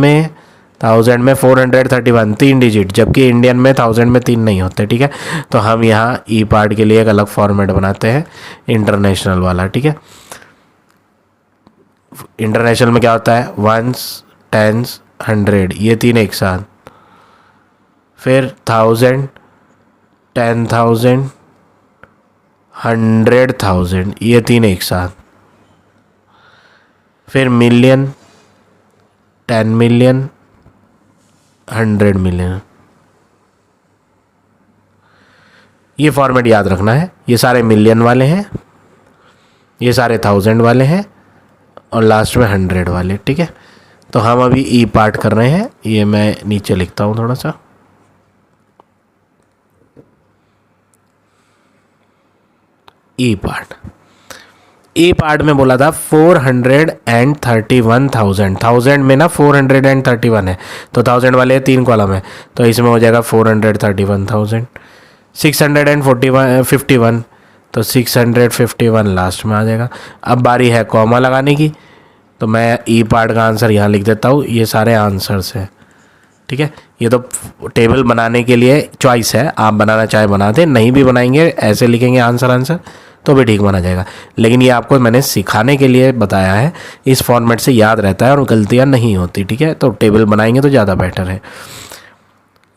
में 431 3 डिजिट, जबकि इंडियन में 1000 में 3 नहीं होते, ठीक है। तो हम यहाँ ई पार्ट के लिए एक अलग फॉर्मेट बनाते हैं इंटरनेशनल वाला, ठीक है। इंटरनेशनल में क्या होता है 1s 10s 100 ये 3 एक साथ, फिर 1000 10,000 100,000 ये 3 एक साथ, फिर मिलियन 10 मिलियन 100 मिलियन। ये फॉर्मेट याद रखना है, ये सारे मिलियन वाले हैं, ये सारे 1000 वाले हैं, और लास्ट में 100 वाले, ठीक है। तो हम अभी ई पार्ट कर रहे हैं, ये मैं नीचे लिखता हूँ थोड़ा सा। ई पार्ट में बोला था 431,000, 1000 में ना 431 है, तो 1000 वाले 3 कॉलम है, तो इसमें हो जाएगा 431,000। 651 तो 651 लास्ट में आ जाएगा। अब बारी है कॉमा लगाने की, तो मैं ई पार्ट का आंसर यहाँ लिख देता हूँ, ये सारे आंसर्स है, ठीक है। ये तो टेबल बनाने के लिए चॉइस है, आप बनाना चाहे बना दें, नहीं भी बनाएंगे ऐसे लिखेंगे आंसर तो भी ठीक बना जाएगा, लेकिन ये आपको मैंने सिखाने के लिए बताया है, इस फॉर्मेट से याद रहता है और गलतियाँ नहीं होती, ठीक है। तो टेबल बनाएंगे तो ज़्यादा बेटर है।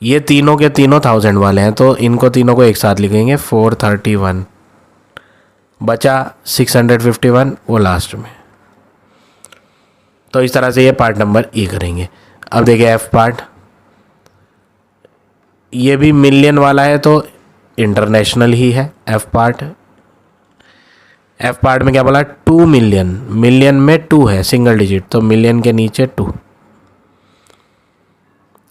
ये तीनों के तीनों 1000 वाले हैं, तो इनको तीनों को एक साथ लिखेंगे 431, बचा 651 वो लास्ट में। तो इस तरह से ये पार्ट नंबर ई करेंगे। अब देखिए एफ पार्ट, ये भी मिलियन वाला है तो इंटरनेशनल ही है एफ पार्ट। एफ पार्ट में क्या बोला 2 मिलियन, मिलियन में 2 है सिंगल डिजिट, तो मिलियन के नीचे 2।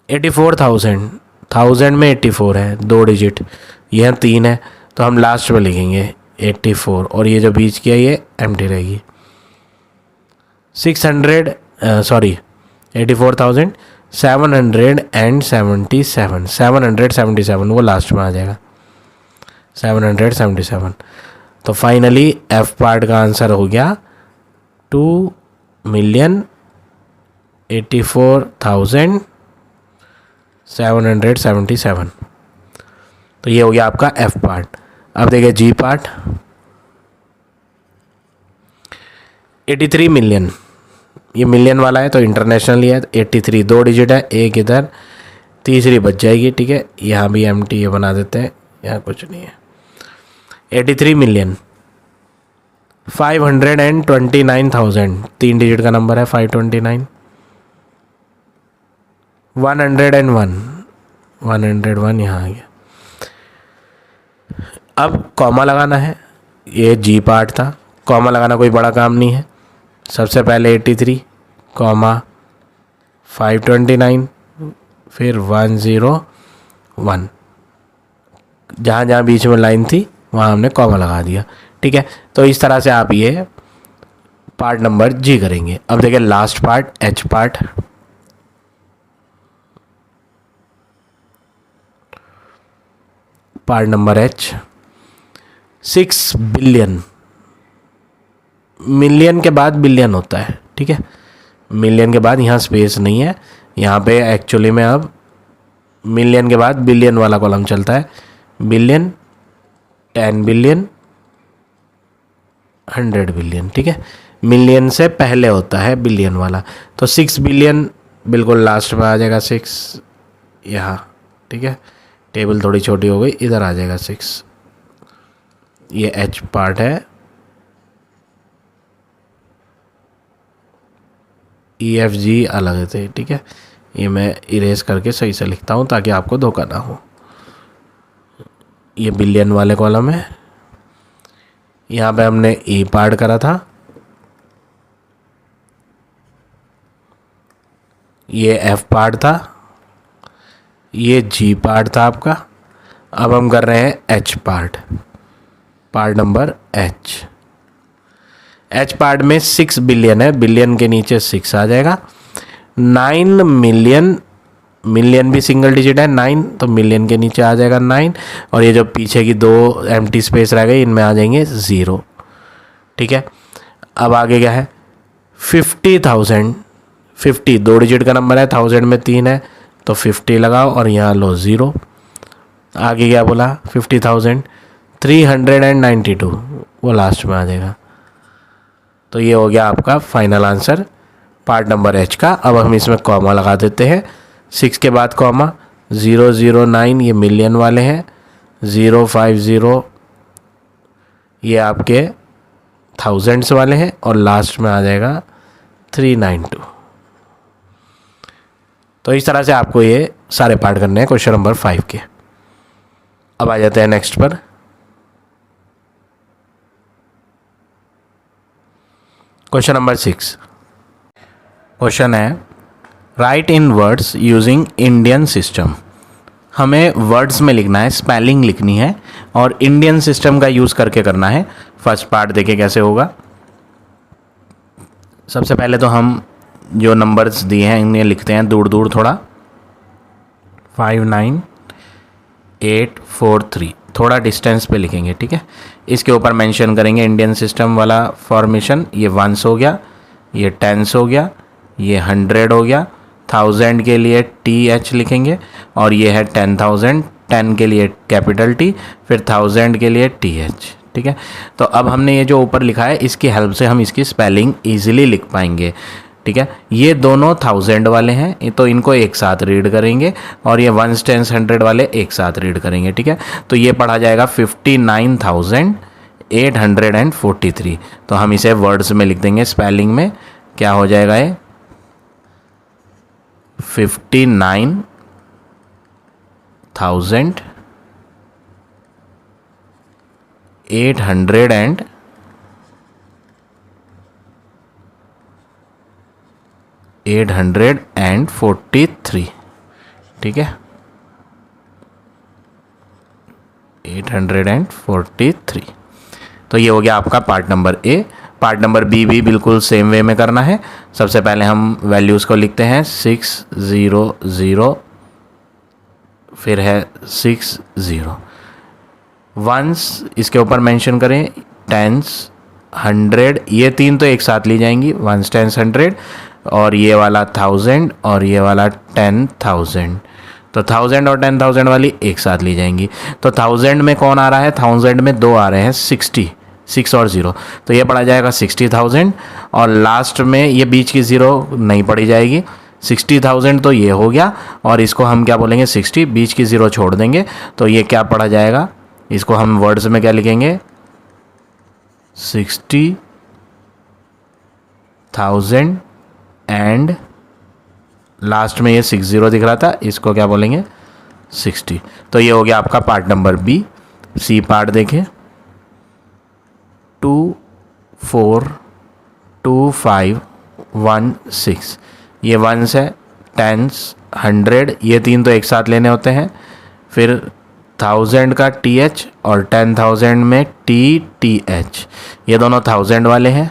84,000, 1000 में 84 है 2 डिजिट, यह 3 है, तो हम लास्ट में लिखेंगे 84, और ये जो बीच की है ये एम्प्टी रहेगी। 777 वो लास्ट में आ जाएगा 777। तो फाइनली एफ पार्ट का आंसर हो गया 2,84,777। तो ये हो गया आपका एफ पार्ट। अब देखिए जी पार्ट, 83 मिलियन, ये मिलियन वाला है तो इंटरनेशनल ही है, 83 2 डिजिट है, एक इधर, तीसरी बच जाएगी, ठीक है। यहाँ भी एम्प्टी ये बना देते हैं, यहाँ कुछ नहीं है। 83 मिलियन 529,000, 3 डिजिट का नंबर है 529। 101 यहाँ आ गया। अब कॉमा लगाना है, ये जी पार्ट था, कॉमा लगाना कोई बड़ा काम नहीं है। सबसे पहले 83 कॉमा 529 फिर 101, जहाँ जहाँ बीच में लाइन थी वहाँ हमने कॉमा लगा दिया। ठीक है, तो इस तरह से आप ये पार्ट नंबर जी करेंगे। अब देखिए last part H part. Part number H 6 billion, million के बाद बिलियन होता है। ठीक है, मिलियन के बाद यहाँ स्पेस नहीं है, यहाँ पे एक्चुअली में अब मिलियन के बाद बिलियन वाला कॉलम चलता है। Billion, 10 billion, 100 billion. ठीक है, मिलियन से पहले होता है बिलियन वाला, तो 6 बिलियन बिल्कुल लास्ट में आ जाएगा 6 यहाँ। ठीक है, टेबल थोड़ी छोटी हो गई, इधर आ जाएगा 6। ये एच पार्ट है। ई एफ जी अलग थे। ठीक है, ये मैं इरेज करके सही से लिखता हूँ ताकि आपको धोखा ना हो। ये बिलियन वाले कॉलम है, यहाँ पे हमने ई पार्ट करा था, ये एफ पार्ट था, ये जी पार्ट था आपका। अब हम कर रहे हैं H part, part number H. H part में 6 बिलियन है, बिलियन के नीचे 6 आ जाएगा। 9 मिलियन, मिलियन भी सिंगल डिजिट है 9, तो मिलियन के नीचे आ जाएगा 9, और ये जो पीछे की 2 एम्प्टी स्पेस रह गई इनमें आ जाएंगे 0। ठीक है, अब आगे क्या है 50,000। 50 2 डिजिट का नंबर है, 1000 में 3 है, तो 50 लगाओ और यहाँ लो 0। आगे क्या बोला 50,000, 392, वो लास्ट में आ जाएगा। तो ये हो गया आपका final answer part number H का। अब हम इसमें कॉमा लगा देते हैं, 6 के बाद कॉमा, 009 ये मिलियन वाले हैं, 050 ये आपके थाउजेंड्स वाले हैं, और लास्ट में आ जाएगा 392। तो इस तरह से आपको ये सारे पार्ट करने हैं क्वेश्चन नंबर 5 के। अब आ जाते हैं नेक्स्ट पर। Question number 6। क्वेश्चन है राइट इन वर्ड्स यूजिंग इंडियन सिस्टम। हमें वर्ड्स में लिखना है, स्पेलिंग लिखनी है और इंडियन सिस्टम का यूज़ करके करना है। फर्स्ट पार्ट देखिए कैसे होगा। सबसे पहले तो हम जो नंबर्स दिए हैं इन्हें लिखते हैं दूर दूर थोड़ा। 59843 थोड़ा डिस्टेंस पे लिखेंगे। ठीक है, इसके ऊपर मेंशन करेंगे इंडियन सिस्टम वाला फॉर्मेशन। ये 1s हो गया, ये 10s हो गया, ये 100 हो गया। 1000 के लिए TH लिखेंगे और ये है 10,000, 10 के लिए कैपिटल T, फिर 1000 के लिए TH। ठीक है, तो अब हमने ये जो ऊपर लिखा है इसकी हेल्प से हम इसकी स्पेलिंग ईजिली लिख पाएंगे। ठीक है, ये दोनों 1000 वाले हैं तो इनको एक साथ रीड करेंगे, और ये 1s 10s 100 वाले एक साथ रीड करेंगे। ठीक है, तो ये पढ़ा जाएगा 59,843। तो हम इसे वर्ड्स में लिख देंगे, स्पेलिंग में क्या हो जाएगा ये 59,843। ठीक है, 843। तो ये हो गया आपका part number A. Part number B भी बिल्कुल सेम वे में करना है। सबसे पहले हम वैल्यूज़ को लिखते हैं 600, फिर है 60। 1s इसके ऊपर मेंशन करें, 10s 100, ये 3 तो एक साथ ली जाएंगी, 1s 10s 100, और ये वाला 1000 और ये वाला 10,000। तो 1000 और 10,000 वाली एक साथ ली जाएंगी। तो 1000 में कौन आ रहा है, 1000 में 2 आ रहे हैं, 60, 6 और 0, तो ये पढ़ा जाएगा 60,000, और लास्ट में ये बीच की 0 नहीं पढ़ी जाएगी। 60,000 तो ये हो गया, और इसको हम क्या बोलेंगे 60, बीच की 0 छोड़ देंगे, तो ये क्या पढ़ा जाएगा, इसको हम वर्ड्स में क्या लिखेंगे 60,000 एंड लास्ट में ये 60 दिख रहा था, इसको क्या बोलेंगे 60। तो ये हो गया आपका part number B. C part देखें 242516, ये वंस है, टेंस, 100, ये तीन तो एक साथ लेने होते हैं। फिर 1000 का TH और 10,000 में TTH, ये दोनों 1000 वाले हैं।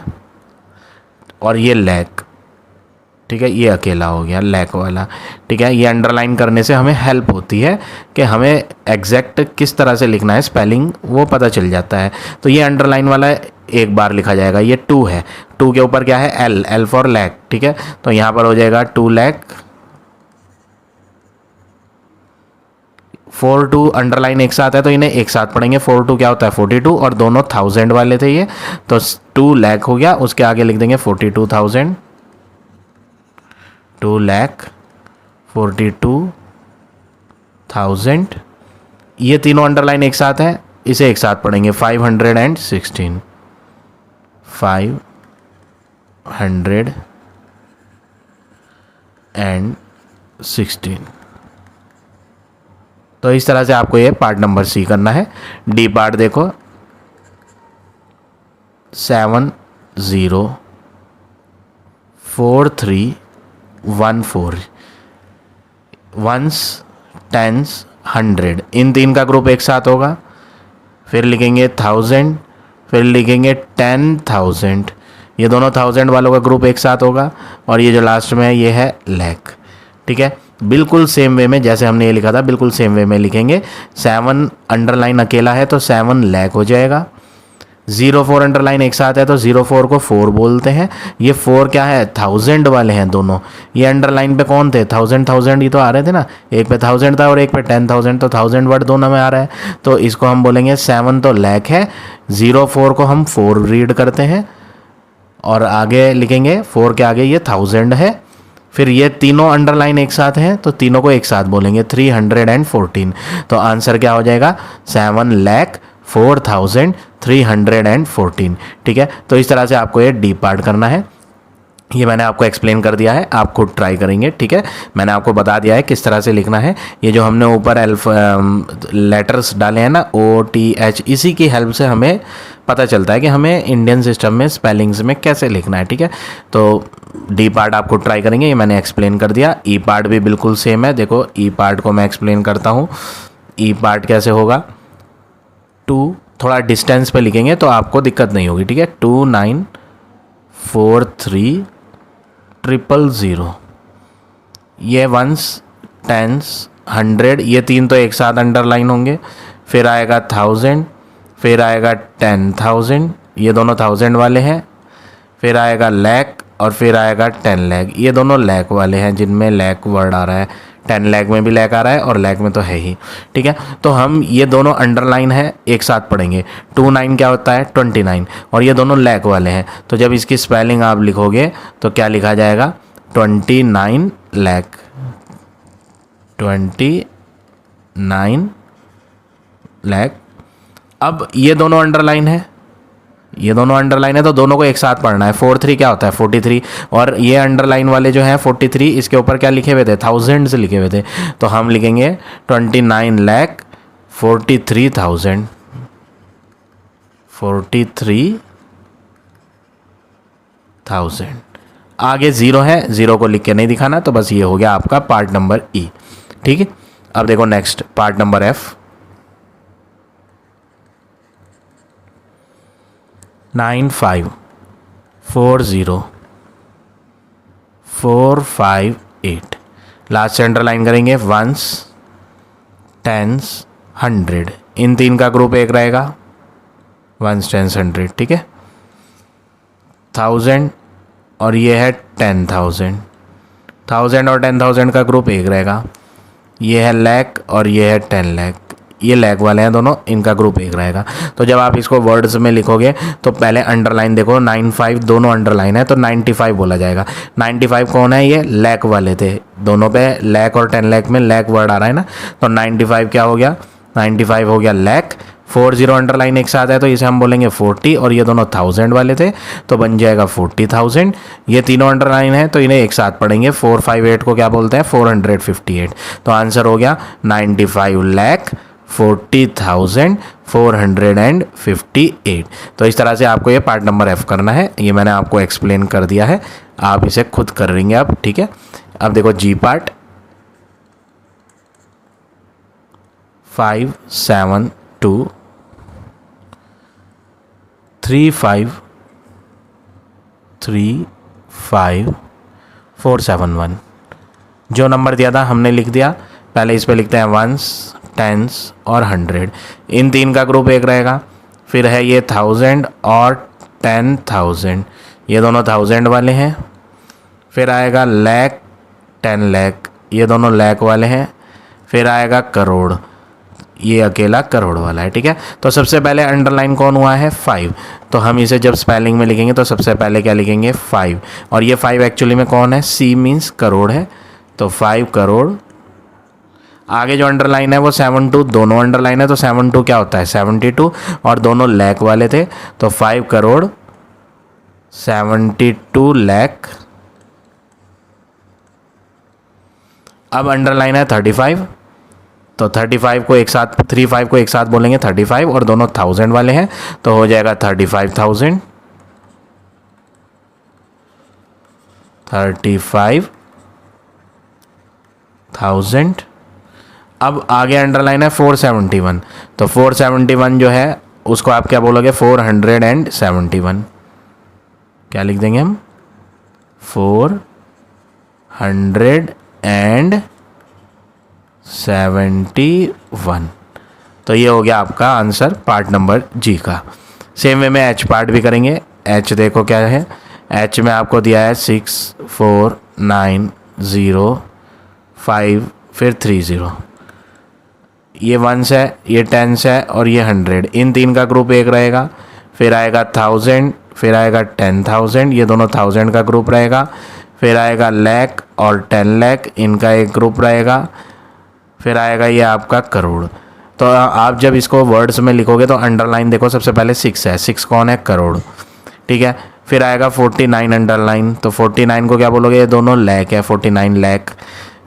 और ये लैक, ठीक है, ये अकेला हो गया लैक वाला, ठीक है। ये अंडरलाइन करने से हमें हेल्प होती है कि हमें एग्जैक्ट किस तरह से लिखना है, स्पेलिंग वो पता चल जाता है। तो ये अंडरलाइन वाला एक बार लिखा जाएगा, ये 2 है, 2 के ऊपर क्या है L फॉर लैक, ठीक है। तो यहाँ पर हो जाएगा 2 लाख। 42 अंडरलाइन एक साथ है तो इन्हें एक साथ पढ़ेंगे। 42 क्या होता है 42, और दोनों 1000 वाले थे ये, तो 2 लाख हो गया, उसके आगे लिख देंगे 42,000, 2 लाख 42,000। ये तीनों अंडरलाइन एक साथ है, इसे एक साथ पढ़ेंगे 516, 516। तो इस तरह से आपको ये पार्ट नंबर सी करना है। डी पार्ट देखो 704314, वंस, टेंस, 100, इन तीन का ग्रुप एक साथ होगा। फिर लिखेंगे 1000, फिर लिखेंगे 10,000, ये दोनों 1000 वालों का ग्रुप एक साथ होगा। और ये जो लास्ट में है ये है लैक, ठीक है। बिल्कुल सेम वे में जैसे हमने ये लिखा था, बिल्कुल सेम वे में लिखेंगे। 7 अंडरलाइन अकेला है तो 7 लाख हो जाएगा। 04 अंडरलाइन एक साथ है तो 04 को 4 बोलते हैं। ये 4 क्या है 1000 वाले हैं दोनों। ये अंडरलाइन पे कौन थे 1000 ही तो आ रहे थे ना, एक पे 1000 था और एक पे 10,000, तो 1000 वर्ड दोनों में आ रहा है। तो इसको हम बोलेंगे 7 तो लाख है, 04 को हम 4 रीड करते हैं और आगे लिखेंगे 4 के आगे ये 1000 है। फिर ये तीनों अंडरलाइन एक साथ हैं तो तीनों को एक साथ बोलेंगे 314। तो आंसर क्या हो जाएगा 7,04,314, ठीक है। तो इस तरह से आपको ये डी पार्ट करना है। ये मैंने आपको एक्सप्लेन कर दिया है, आप खुद ट्राई करेंगे, ठीक है। मैंने आपको बता दिया है किस तरह से लिखना है। ये जो हमने ऊपर लेटर्स डाले हैं ना OTH, इसी की हेल्प से हमें पता चलता है कि हमें इंडियन सिस्टम में स्पेलिंग्स में कैसे लिखना है, ठीक है। तो डी पार्ट आप खुद ट्राई करेंगे, ये मैंने एक्सप्लेन कर दिया। ई पार्ट भी बिल्कुल सेम है। देखो ई पार्ट को मैं एक्सप्लेन करता हूँ। ई पार्ट कैसे होगा, 2 थोड़ा डिस्टेंस पे लिखेंगे तो आपको दिक्कत नहीं होगी, ठीक है। 294300, ये वंस, टेंस, 100, ये तीन तो एक साथ अंडरलाइन होंगे। फिर आएगा 1000, फिर आएगा 10,000, ये दोनों 1000 वाले हैं। फिर आएगा लैक और फिर आएगा 10 लाख, ये दोनों लैक वाले हैं जिनमें लैक वर्ड आ रहा है। 10 लाख में भी लैक आ रहा है और लैक में तो है ही, ठीक है। तो हम ये दोनों अंडरलाइन है एक साथ पढ़ेंगे। 29 क्या होता है 29, और ये दोनों लैक वाले हैं। तो जब इसकी स्पेलिंग आप लिखोगे तो क्या लिखा जाएगा 29 लाख, 29 लाख। अब ये दोनों अंडरलाइन है, ये दोनों अंडरलाइन है तो दोनों को एक साथ पढ़ना है। 43 क्या होता है 43, और ये अंडरलाइन वाले जो हैं 43, इसके ऊपर क्या लिखे हुए थे 1000 से लिखे हुए थे। तो हम लिखेंगे 29,43,000, 43,000। आगे 0 है, 0 को लिख के नहीं दिखाना। तो बस ये हो गया आपका पार्ट नंबर ई, ठीक है। अब देखो next part number F. 9540,458, last से अंडरलाइन करेंगे वंस, टेंस, 100, इन तीन का ग्रुप एक रहेगा, वंस, टेंस, 100, ठीक है। 1000 और ये है 10,000, 1000 और 10,000 का ग्रुप एक रहेगा। ये है लैक और ये है 10 लाख, ये लैक वाले हैं दोनों, इनका ग्रुप एक रहेगा। तो जब आप इसको वर्ड्स में लिखोगे तो पहले अंडरलाइन देखो 95, दोनों अंडरलाइन है तो 95 बोला जाएगा। 95 कौन है, ये लैक वाले थे, दोनों पे लैक और 10 लाख में लैक वर्ड आ रहा है ना। तो 95 क्या हो गया 95 हो गया लैक, 4 0 अंडरलाइन एक साथ है तो इसे हम बोलेंगे 40, और ये दोनों 1000 वाले थे तो बन जाएगा 40,000। ये तीनों अंडरलाइन है तो इन्हें एक साथ पढ़ेंगे। 458 को क्या बोलते हैं? 458। तो आंसर हो गया 95,40,458। तो इस तरह से आपको ये पार्ट नंबर F करना है। ये मैंने आपको एक्सप्लेन कर दिया है, आप इसे खुद कर लेंगे अब, ठीक है। अब देखो जी पार्ट 5723535,471। जो नंबर दिया था हमने लिख दिया। पहले इस पे लिखते हैं वंस, टेंस और 100। इन तीन का ग्रुप एक रहेगा। फिर है ये 1000 और 10,000, ये दोनों 1000 वाले हैं। फिर आएगा लाख, 10 लाख, ये दोनों लाख वाले हैं। फिर आएगा करोड़, ये अकेला करोड़ वाला है, ठीक है। तो सबसे पहले अंडरलाइन कौन हुआ है? 5। तो हम इसे जब स्पेलिंग में लिखेंगे तो सबसे पहले क्या लिखेंगे? 5। और ये 5 एक्चुअली में कौन है? C मीन्स करोड़ है, तो 5 करोड़। आगे जो अंडरलाइन है वो 72, दोनों अंडरलाइन है तो 72 क्या होता है? 72, और दोनों लाख वाले थे तो 5 करोड़ 72 लाख। अब अंडरलाइन है 35, तो 35 को एक साथ, 35 को एक साथ बोलेंगे 35, और दोनों 1000 वाले हैं तो हो जाएगा 35,000। 35,000। अब आगे अंडरलाइन है 471, तो 471 जो है उसको आप क्या बोलोगे? 471। क्या लिख देंगे हम? 471। तो ये हो गया आपका आंसर पार्ट नंबर जी का। सेम वे में एच पार्ट भी करेंगे। एच देखो क्या है? एच में आपको दिया है 6 4 9 0 5 फिर 30। ये 1s है, ये 10s है और ये 100। इन तीन का ग्रुप एक रहेगा। फिर आएगा 1000, फिर आएगा 10,000, ये दोनों 1000 का ग्रुप रहेगा। फिर आएगा लाख और 10 लाख, इनका एक ग्रुप रहेगा। फिर आएगा ये आपका करोड़। तो आप जब इसको वर्ड्स में लिखोगे तो अंडरलाइन देखो, सबसे पहले 6 है, 6 कौन है? करोड़, ठीक है। फिर आएगा 49 अंडरलाइन, तो 49 को क्या बोलोगे? ये दोनों लाख है, 49 लाख,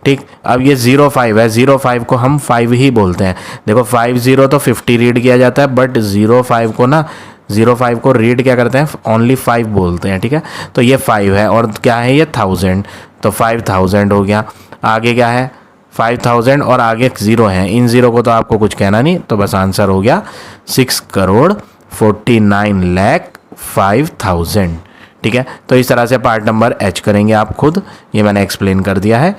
ठीक। अब ये 05 है, 05 को हम 5 ही बोलते हैं। देखो 50 तो 50 रीड किया जाता है, बट 05 को ना, 05 को रीड क्या करते हैं? ओनली 5 बोलते हैं, ठीक है। तो ये 5 है और क्या है ये? 1000, तो 5000 हो गया। आगे क्या है? 5000 और आगे 0 है, इन 0 को तो आपको कुछ कहना नहीं, तो बस आंसर हो गया 6 करोड़ 49 लाख 5000, ठीक है। तो इस तरह से पार्ट नंबर एच करेंगे आप खुद, ये मैंने एक्सप्लेन कर दिया है।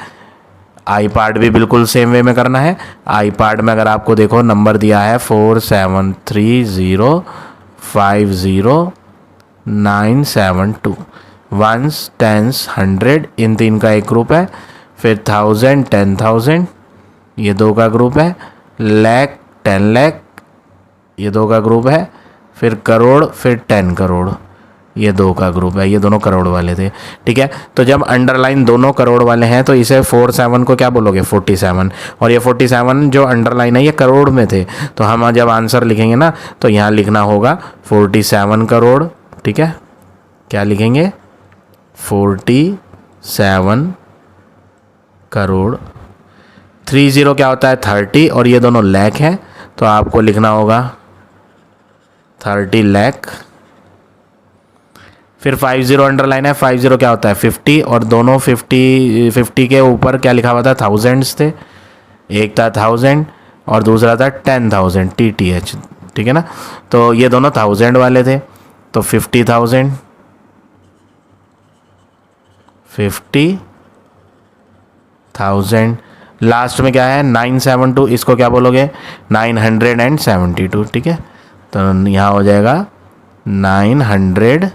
आई पार्ट भी बिल्कुल सेम वे में करना है। आई पार्ट में अगर आपको देखो नंबर दिया है 473050972, 1s 10s 100, इन तीन का एक ग्रुप है। फिर 1000 10,000, ये दो का ग्रुप है। लाख 10 लाख, ये दो का ग्रुप है। फिर करोड़, फिर 10 करोड़, ये दो का ग्रुप है, ये दोनों करोड़ वाले थे, ठीक है। तो जब अंडरलाइन दोनों करोड़ वाले हैं तो इसे 47 को क्या बोलोगे? 47। और ये 47 जो अंडरलाइन है ये करोड़ में थे, तो हम जब आंसर लिखेंगे ना तो यहाँ लिखना होगा 47 करोड़, ठीक है। क्या लिखेंगे? 47 करोड़। 30 क्या होता है? 30, और ये दोनों लाख हैं तो आपको लिखना होगा 30 लाख। फिर 50 अंडरलाइन है, 50 क्या होता है? 50, और दोनों 50 के ऊपर क्या लिखा हुआ था? थाउजेंड्स थे, एक था 1000 और दूसरा था 10,000 TTH, ठीक है ना। तो ये दोनों 1000 वाले थे तो 50,000 50,000। लास्ट में क्या है? 972, इसको क्या बोलोगे? 972, ठीक है। तो यहाँ हो जाएगा 972,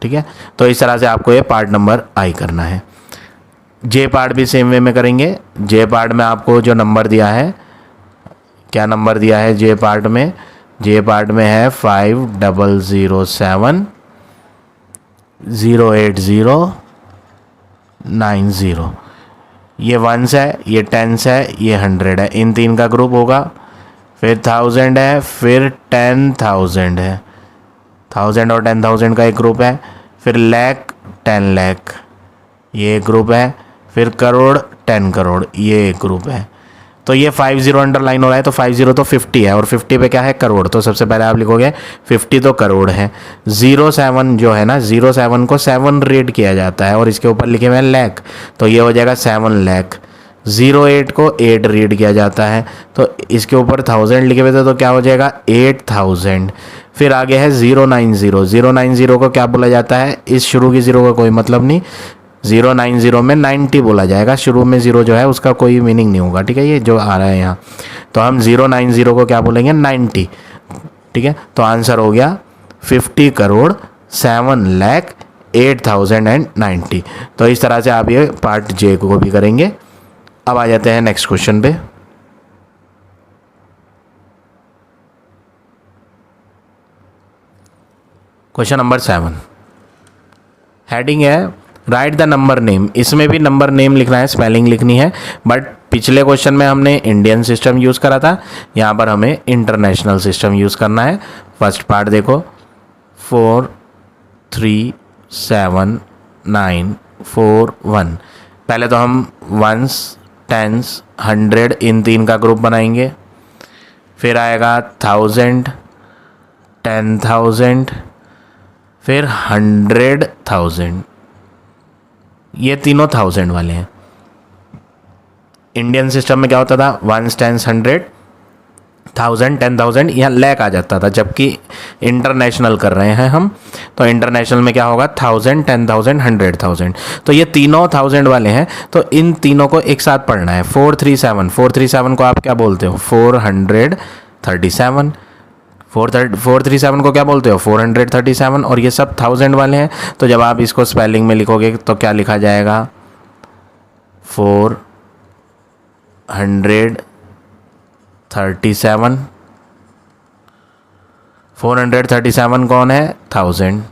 ठीक है। तो इस तरह से आपको ये पार्ट नंबर आई करना है। जे पार्ट भी सेम वे में करेंगे। जे पार्ट में आपको जो नंबर दिया है, क्या नंबर दिया है जे पार्ट में? जे पार्ट में है 5007 080 90, ये वंस है, ये टेंस है, ये 100 है, इन तीन का ग्रुप होगा। फिर 1000 है, फिर 10,000 है, 1000 और 10,000 का एक ग्रुप है। फिर लाख, 10 लाख, ये एक ग्रुप है। फिर करोड़, 10 करोड़, ये एक ग्रुप है। तो ये 50 अंडरलाइन हो रहा है, तो 50 तो 50 है, और 50 पे क्या है, करोड़। तो सबसे पहले आप लिखोगे 50 तो करोड़ है। 07 जो है ना, 07 को 7 रीड किया जाता है, और इसके ऊपर लिखे हुए हैं लाख, तो ये हो जाएगा 7 लाख। 08 को 8 रीड किया जाता है, तो इसके ऊपर 1000 लिखे हुए थे, तो क्या हो जाएगा 8000। फिर आगे है 090, 090 को क्या बोला जाता है, इस शुरू की जीरो का कोई मतलब नहीं, 090 में 90 बोला जाएगा, शुरू में जीरो जो है उसका कोई मीनिंग नहीं होगा, ठीक है, ये जो आ रहा है यहाँ। तो हम 090 को क्या बोलेंगे, 90, ठीक है। तो आंसर हो गया 50 करोड़ 7,08,090। तो इस तरह से आप ये पार्ट जे को भी करेंगे। अब आ जाते हैं नेक्स्ट क्वेश्चन पे। क्वेश्चन नंबर 7, हेडिंग है राइट द नंबर नेम। इसमें भी नंबर नेम लिखना है, स्पेलिंग लिखनी है, बट पिछले क्वेश्चन में हमने इंडियन सिस्टम यूज़ करा था, यहाँ पर हमें इंटरनेशनल सिस्टम यूज़ करना है। फर्स्ट पार्ट देखो, 4 3 7 9 4 1। पहले तो हम वंस, टेंस, 100 इन तीन का ग्रुप बनाएंगे। फिर आएगा 1000, 10,000, फिर 100,000, ये तीनों 1000 वाले हैं। इंडियन सिस्टम में क्या होता था, वंस, टेंस, 100, 1000, 10,000, यहाँ लैक आ जाता था, जबकि इंटरनेशनल कर रहे हैं हम, तो इंटरनेशनल में क्या होगा, 1000, 10,000, 100,000। तो ये तीनों 1000 वाले हैं, तो इन तीनों को एक साथ पढ़ना है। 437, 437 को आप क्या बोलते हो, 437। 437 को क्या बोलते हो, 437, और ये सब 1000 वाले हैं। तो जब आप इसको स्पेलिंग में लिखोगे तो क्या लिखा जाएगा, 437। 437 कौन है, 1000,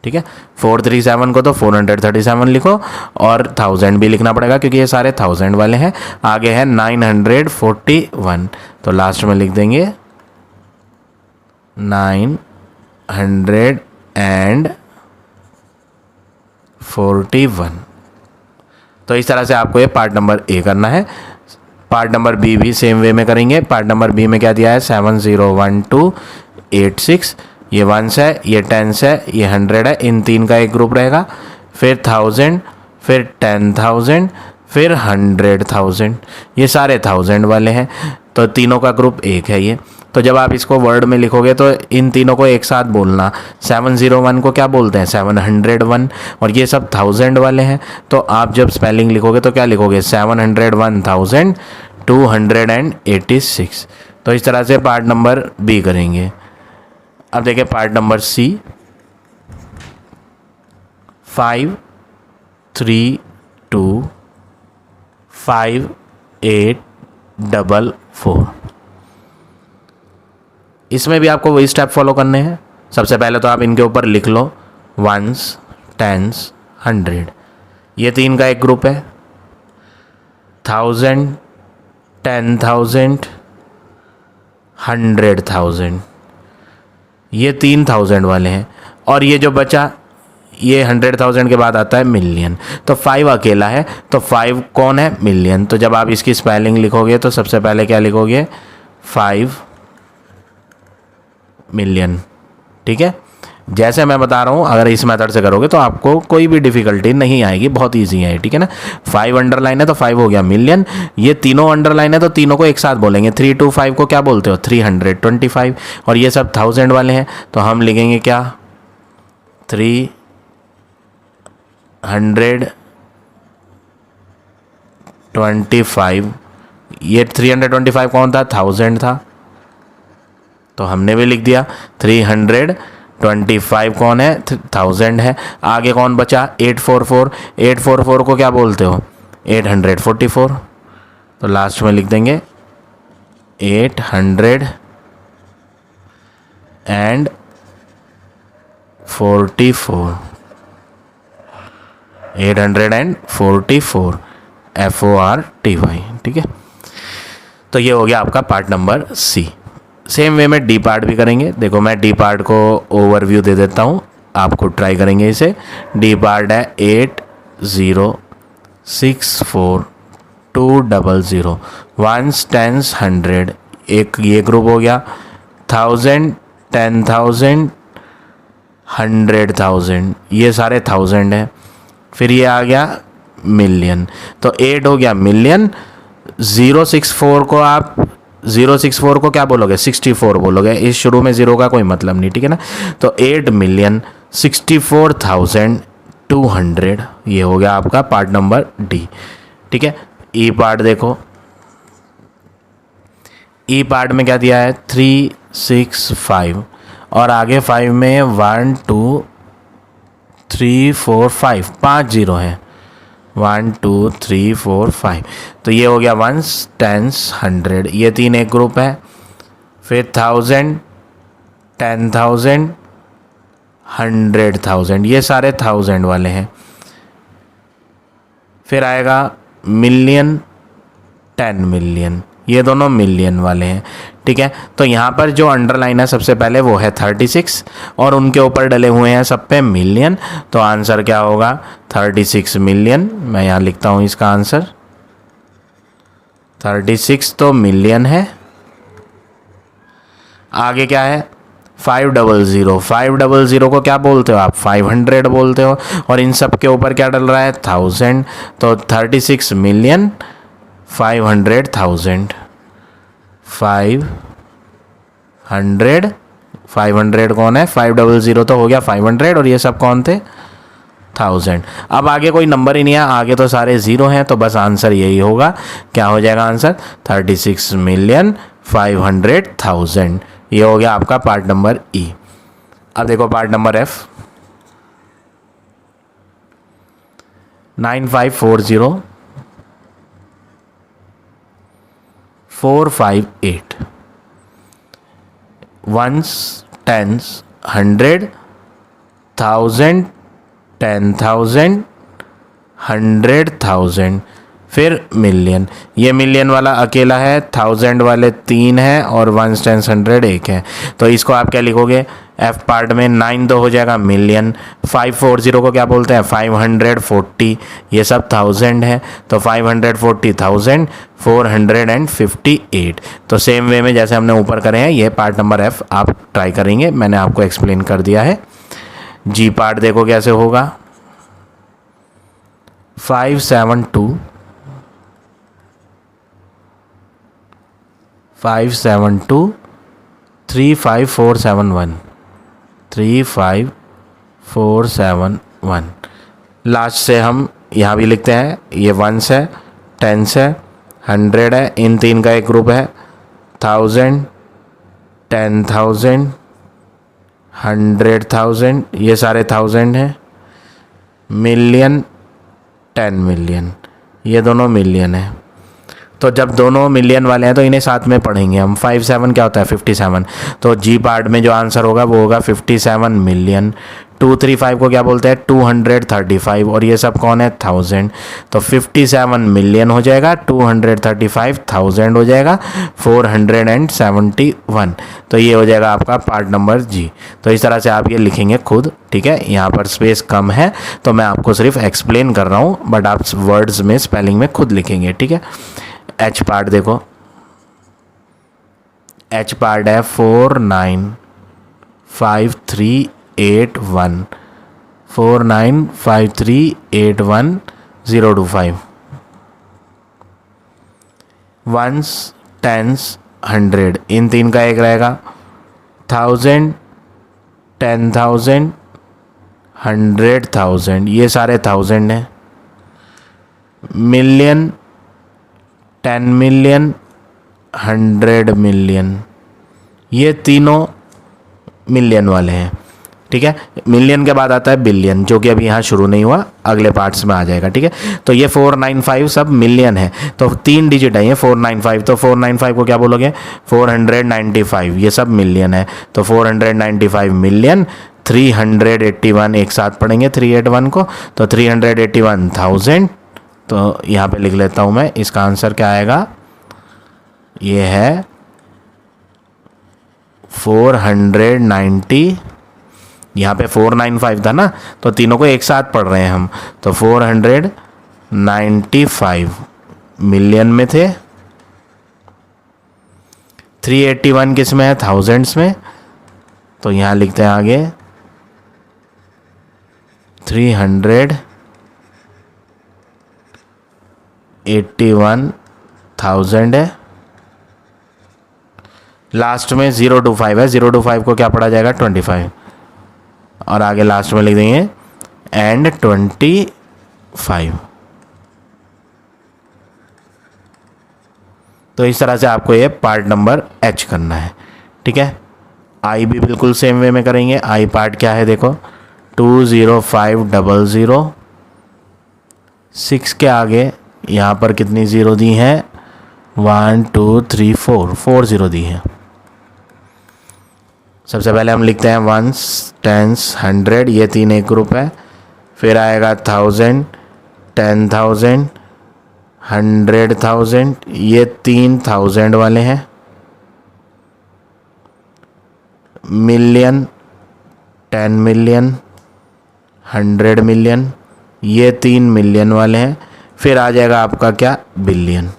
ठीक है। 437 को तो 437 लिखो, और 1000 भी लिखना पड़ेगा क्योंकि ये सारे 1000 वाले हैं। आगे है 941, तो लास्ट में लिख देंगे 941। तो इस तरह से आपको ये पार्ट नंबर ए करना है। पार्ट नंबर बी भी सेम वे में करेंगे। पार्ट नंबर बी में क्या दिया है, 701286, ये वंस है, ये टेंस है, ये 100 है, इन तीन का एक ग्रुप रहेगा। फिर 1000, फिर 10,000, फिर 100,000, ये सारे 1000 वाले हैं, तो तीनों का ग्रुप एक है ये। तो जब आप इसको वर्ड में लिखोगे तो इन तीनों को एक साथ बोलना। 701 को क्या बोलते हैं, 701, और ये सब 1000 वाले हैं। तो आप जब स्पेलिंग लिखोगे तो क्या लिखोगे, 701,286। तो इस तरह से पार्ट नंबर बी करेंगे। अब देखिए पार्ट नंबर सी, 5325844। इसमें भी आपको वही स्टेप फॉलो करने हैं। सबसे पहले तो आप इनके ऊपर लिख लो वंस, टेंस, 100, ये तीन का एक ग्रुप है। 1000, 10,000, 100,000, ये 3,000 वाले हैं। और ये जो बचा, ये 100,000 के बाद आता है मिलियन। तो 5 अकेला है, तो 5 कौन है, मिलियन। तो जब आप इसकी स्पेलिंग लिखोगे तो सबसे पहले क्या लिखोगे, 5 मिलियन, ठीक है। जैसे मैं बता रहा हूँ, अगर इस मेथड से करोगे तो आपको कोई भी डिफिकल्टी नहीं आएगी, बहुत इजी है, ठीक है ना। 5 अंडरलाइन है तो 5 हो गया मिलियन। ये तीनों अंडरलाइन है तो तीनों को एक साथ बोलेंगे। 325 को क्या बोलते हो, 325, और ये सब 1000 वाले हैं, तो हम लिखेंगे क्या, 325। ये 325 कौन था, 1000 था, तो हमने भी लिख दिया। 325 कौन है, 1000 है। आगे कौन बचा, 844। 844 को क्या बोलते हो, 844, तो लास्ट में लिख देंगे 844। 844 FORTY, ठीक है। तो ये हो गया आपका part number C. Same way में डी पार्ट भी करेंगे। देखो मैं डी पार्ट को ओवरव्यू दे देता हूँ, आप खुद ट्राई करेंगे इसे। डी पार्ट है 806420 1s 10s 100, एक ये ग्रुप हो गया। 1000 10,000 100,000, ये सारे 1000 हैं। फिर ये आ गया मिलियन, तो 8 हो गया मिलियन। 064 को आप 064 को क्या बोलोगे? 64 बोलोगे, इस शुरू में जीरो का कोई मतलब नहीं, ठीक है ना। तो 8,64,200, ये हो गया आपका पार्ट नंबर डी, ठीक है। ई पार्ट देखो, ई पार्ट में क्या दिया है? 365 और आगे 5 में 1 2 3 4 5, 5 जीरो हैं। 1 2 3 4 5, तो ये हो गया 1s 10s 100, ये 3 एक ग्रुप है। फिर 1000 10,000 100,000, ये सारे 1000 वाले हैं। फिर आएगा मिलियन 10 मिलियन, ये दोनों मिलियन वाले हैं, ठीक है। तो यहाँ पर जो अंडरलाइन है सबसे पहले वो है 36 और उनके ऊपर डले हुए हैं सब पे मिलियन। तो आंसर क्या होगा? 36 मिलियन। मैं यहाँ लिखता हूँ इसका आंसर, 36 तो मिलियन है। आगे क्या है? 500, 500 को क्या बोलते हो आप? 500 बोलते हो। और इन सब के ऊपर क्या डल रहा है? 1000, तो 36 मिलियन 500,000। 500 कौन है? 500 तो हो गया 500, और ये सब कौन थे? 1000। अब आगे कोई नंबर ही नहीं है, आगे तो सारे ज़ीरो हैं, तो बस आंसर यही होगा। क्या हो जाएगा आंसर? 36,500,000। ये हो गया आपका पार्ट नंबर ई। अब देखो part number F. 9540 458, 1s 10s 100, 1000 10,000 100,000, फिर मिलियन। ये मिलियन वाला अकेला है, 1000 वाले 3 हैं और 1s 10s 100 एक है। तो इसको आप क्या लिखोगे? एफ पार्ट में 9 तो हो जाएगा मिलियन। 540 को क्या बोलते हैं? 540, ये सब 1000 है, तो 540,000 458। तो सेम वे में जैसे हमने ऊपर करे हैं, ये पार्ट नंबर एफ आप ट्राई करेंगे, मैंने आपको एक्सप्लेन कर दिया है। जी पार्ट देखो कैसे होगा। 572 35471 35471। लास्ट से हम यहाँ भी लिखते हैं, ये 1s है, 10s है, 100 है, इन 3 का एक ग्रुप है। 1000 10,000 100,000, ये सारे 1000 हैं। मिलियन 10 मिलियन, ये दोनों मिलियन है। तो जब दोनों मिलियन वाले हैं तो इन्हें साथ में पढ़ेंगे हम। 57 क्या होता है? 57। तो जी पार्ट में जो आंसर होगा वो होगा 57 मिलियन। 235 को क्या बोलते हैं? 235, और ये सब कौन है? 1000। तो 57 मिलियन हो जाएगा, 235,000 हो जाएगा, 471। तो ये हो जाएगा आपका पार्ट नंबर जी। तो इस तरह से आप ये लिखेंगे खुद, ठीक है। यहाँ पर स्पेस कम है तो मैं आपको सिर्फ एक्सप्लेन कर रहा हूँ, बट आप वर्ड्स में स्पेलिंग में खुद लिखेंगे, ठीक है। एच पार्ट देखो, एच पार्ट है 495381 495381 1s 10s 100, इन 3 का एक रहेगा। 1000 10,000 100,000, ये सारे 1000 हैं। मिलियन 10 मिलियन 100 मिलियन, ये तीनों मिलियन वाले हैं, ठीक है। मिलियन के बाद आता है बिलियन, जो कि अभी यहाँ शुरू नहीं हुआ, अगले पार्ट्स में आ जाएगा, ठीक है। तो ये 495 सब मिलियन है, तो 3 डिजिट है ये 495। तो 495 को क्या बोलोगे? 495, ये सब मिलियन है। तो 495 मिलियन 381 एक साथ पढ़ेंगे 381 को, तो 381,000। तो यहाँ पे लिख लेता हूँ मैं, इसका आंसर क्या आएगा, ये है 490। यहाँ पे 495 था ना, तो तीनों को एक साथ पढ़ रहे हैं हम, तो 495 मिलियन में थे। 381 किस में है, थाउजेंड्स में, तो यहाँ लिखते हैं आगे 381,000 है। लास्ट में 0 to 5 है, 0 to 5 को क्या पढ़ा जाएगा, 25, और आगे लास्ट में लिख देंगे एंड 25। तो इस तरह से आपको ये पार्ट नंबर एच करना है, ठीक है। आई भी बिल्कुल सेम वे में करेंगे। आई पार्ट क्या है देखो, 20500, 6 के आगे यहाँ पर कितनी ज़ीरो दी हैं, 1 2 3 4, 4 ज़ीरो दी हैं। सबसे पहले हम लिखते हैं वंस, टेंस, 100, ये 3 एक ग्रुप है। फिर आएगा 1000, 10,000, 100,000, ये 3,000 वाले हैं। मिलियन, 10 मिलियन, 100 मिलियन, ये 3 मिलियन वाले हैं। फिर आ जाएगा आपका क्या, बिलियन।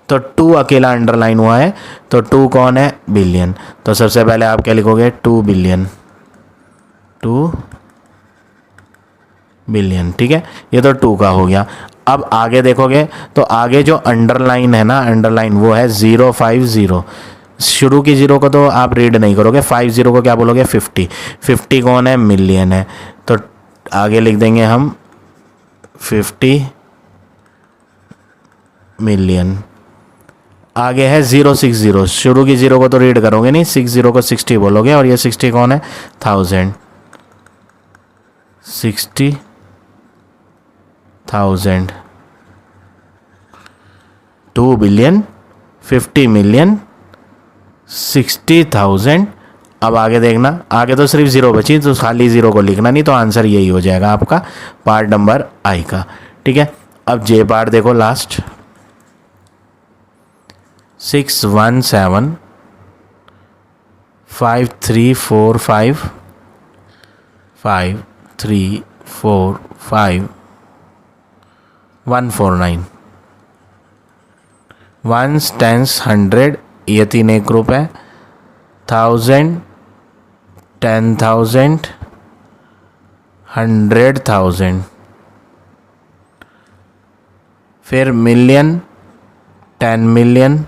तो 2 अकेला अंडरलाइन हुआ है, तो 2 कौन है, बिलियन। तो सबसे पहले आप क्या लिखोगे, 2 बिलियन, 2 बिलियन, ठीक है। ये तो 2 का हो गया। अब आगे देखोगे तो आगे जो अंडरलाइन है ना, अंडरलाइन वो है 050। शुरू की 0 को तो आप रीड नहीं करोगे, 50 को क्या बोलोगे, 50। 50 कौन है, मिलियन है, तो आगे लिख देंगे हम 50 मिलियन। आगे है 060, शुरू की 0 को तो रीड करोगे नहीं, 60 को 60 बोलोगे, और ये 60 कौन है, 1000, 60,000। 2 बिलियन, 50 मिलियन, 60,000। अब आगे देखना, आगे तो सिर्फ 0 बची, तो खाली 0 को लिखना नहीं, तो आंसर यही हो जाएगा आपका पार्ट नंबर आई का, ठीक है। अब जे पार्ट देखो लास्ट, 617 5345 5345 149। वंस, टेंस, 100, ये 3 एक ग्रुप है। 1000, 10,000, 100,000। फिर मिलियन, 10 मिलियन,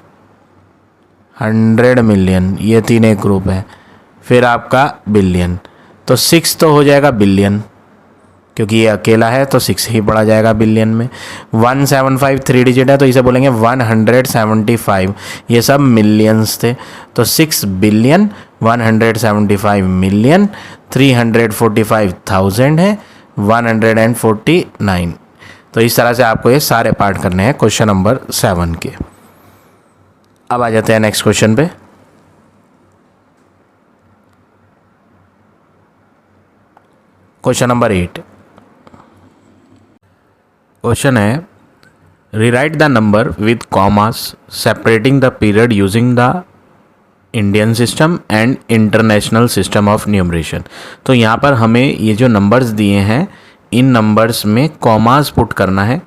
100 मिलियन, ये 3 एक ग्रुप है। फिर आपका बिलियन, तो 6 तो हो जाएगा बिलियन, क्योंकि ये अकेला है तो 6 ही पड़ा जाएगा बिलियन में। 175 3 डिजिट है, तो इसे बोलेंगे 175, ये सब मिलियंस थे। तो 6 बिलियन, 175 मिलियन, 345,000 है, 149। तो इस तरह से आपको ये सारे पार्ट करने हैं क्वेश्चन नंबर 7 के। अब आ जाते हैं नेक्स्ट क्वेश्चन पे। Question number 8। क्वेश्चन है, rewrite the number with commas separating the period using the Indian system and international system of numeration. तो यहाँ पर हमें ये जो नंबर्स दिए हैं, इन नंबर्स में कॉमास पुट करना है,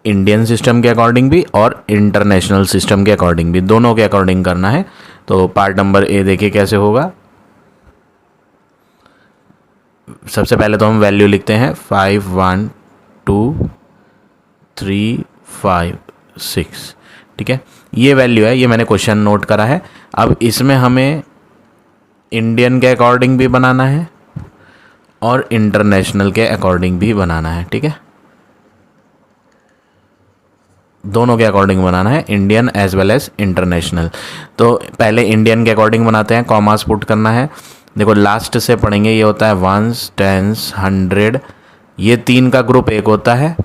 इंडियन सिस्टम के अकॉर्डिंग भी और इंटरनेशनल सिस्टम के अकॉर्डिंग भी, दोनों के अकॉर्डिंग करना है। तो पार्ट नंबर ए देखिए कैसे होगा। सबसे पहले तो हम वैल्यू लिखते हैं 512356, ठीक है। ये वैल्यू है, ये मैंने क्वेश्चन नोट करा है। अब इसमें हमें इंडियन के अकॉर्डिंग भी बनाना है और इंटरनेशनल के अकॉर्डिंग भी बनाना है, ठीक है। दोनों के अकॉर्डिंग बनाना है, Indian as well as international. तो पहले इंडियन के अकॉर्डिंग बनाते हैं, कॉमास पुट करना है। देखो लास्ट से पढ़ेंगे, ये होता है वंस, टेंस, 100, ये 3 का ग्रुप एक होता है,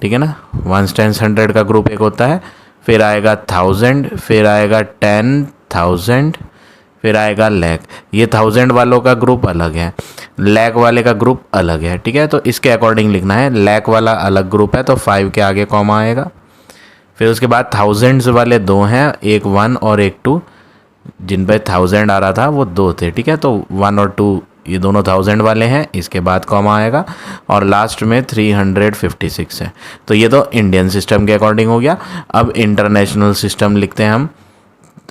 ठीक है ना। वंस, टेंस, 100 का ग्रुप एक होता है। फिर आएगा 1000, फिर आएगा 10,000, फिर आएगा लैख। ये 1000 वालों का ग्रुप अलग है, लैख वाले का ग्रुप अलग है, ठीक है। तो इसके अकॉर्डिंग लिखना है, लैख वाला अलग ग्रुप है तो 5 के आगे कॉमा आएगा। फिर उसके बाद थाउजेंड्स वाले दो हैं, एक 1 और एक 2, जिन पे 1000 आ रहा था वो दो थे, ठीक है। तो 1 और 2 ये दोनों 1000 वाले हैं, इसके बाद कॉमा आएगा। और लास्ट में 356 है। तो ये तो इंडियन सिस्टम के अकॉर्डिंग हो गया। अब इंटरनेशनल सिस्टम लिखते हैं हम,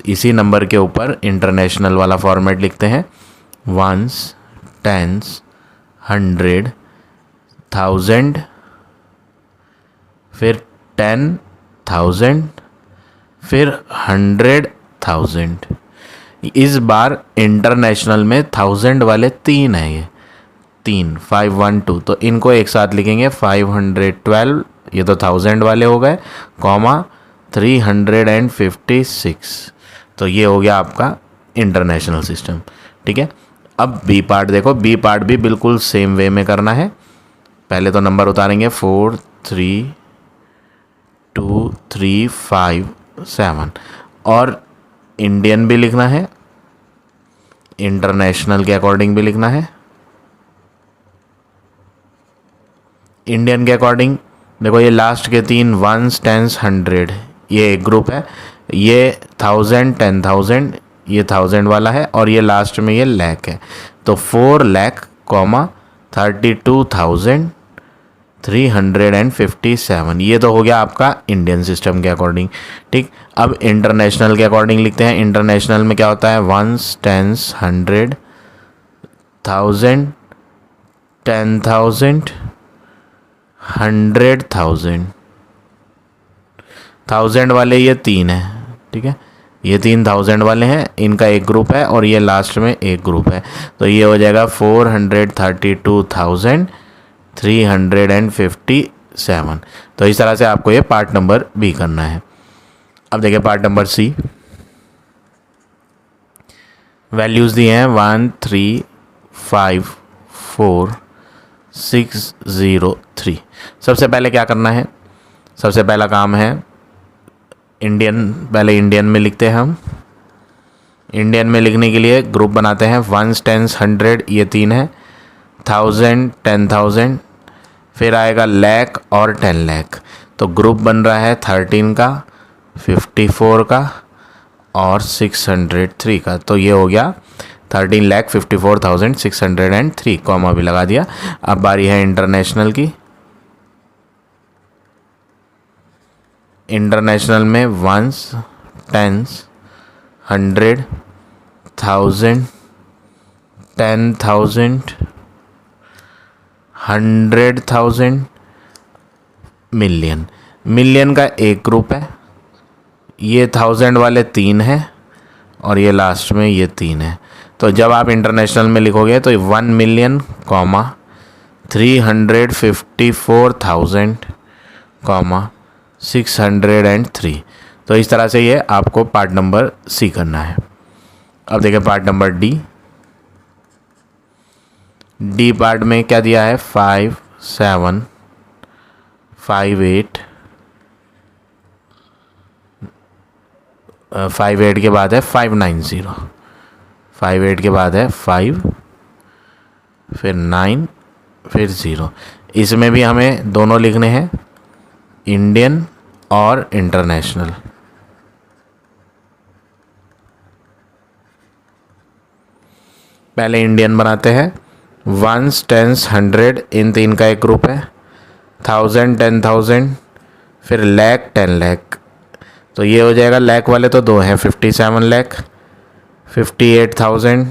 इसी नंबर के ऊपर इंटरनेशनल वाला फॉर्मेट लिखते हैं। वंस, टेंस, 100, 1000, फिर 10,000, फिर 100,000। इस बार इंटरनेशनल में 1000 वाले 3 है, ये 3, 512, तो इनको एक साथ लिखेंगे 512, ये तो 1000 वाले हो गए, कॉमा 356। तो ये हो गया आपका इंटरनेशनल सिस्टम, ठीक है। अब बी पार्ट देखो, बी पार्ट भी बिल्कुल सेम वे में करना है। पहले तो नंबर उतारेंगे 4, 3, 2, 3, 5, 7, और इंडियन भी लिखना है, इंटरनेशनल के अकॉर्डिंग भी लिखना है। इंडियन के अकॉर्डिंग देखो, ये लास्ट के 3 वंस, टेंस, 100 ये एक ग्रुप है, ये 1000, 10,000 ये 1000 वाला है, और ये लास्ट में ये लैख है। तो 4 लाख, 32,357, ये तो हो गया आपका इंडियन सिस्टम के अकॉर्डिंग, ठीक। अब इंटरनेशनल के अकॉर्डिंग लिखते हैं। इंटरनेशनल में क्या होता है, वंस, टेंस, 100, 1000, 10,000, 100,000। 1000 वाले ये 3 है, ठीक है, ये 3 1000 वाले हैं, इनका एक ग्रुप है, और ये लास्ट में एक ग्रुप है। तो ये हो जाएगा 432,357। तो इस तरह से आपको ये पार्ट नंबर बी करना है। अब देखिए पार्ट नंबर सी। वैल्यूज़ दिए हैं 1, 3, 5, 4, 6, 0, 3। सबसे पहले क्या करना है, सबसे पहला काम है इंडियन, पहले इंडियन में लिखते हैं हम। इंडियन में लिखने के लिए ग्रुप बनाते हैं, वंस, टेंस, 100 ये 3 है, 1000, 10,000, फिर आएगा लैख और 10 लाख। तो ग्रुप बन रहा है 13 का, 54 का और 603 का। तो ये हो गया 13,54,603, कॉमा भी लगा दिया। अब बारी है इंटरनेशनल की। इंटरनेशनल में वंस, टेंस, 100, 1000, 10,000, 100,000, मिलियन। मिलियन का एक ग्रुप है, ये 1000 वाले 3 हैं, और ये लास्ट में ये 3 है। तो जब आप इंटरनेशनल में लिखोगे तो 1 मिलियन, कॉमा 354,000, कॉमा 603। तो इस तरह से ये आपको पार्ट नंबर सी करना है। अब देखिए part number D. D part में क्या दिया है, 5, 7, 5, 8, 58 के बाद है 590, 58 के बाद है 5, फिर 9, फिर 0। इसमें भी हमें दोनों लिखने हैं, इंडियन और इंटरनेशनल। पहले इंडियन बनाते हैं, वंस, टेंस, 100 इन 3 का एक ग्रुप है, 1000, 10,000, फिर लैख, 10 लाख। तो ये हो जाएगा, लैख वाले तो 2 हैं, 57 लाख, 58,000,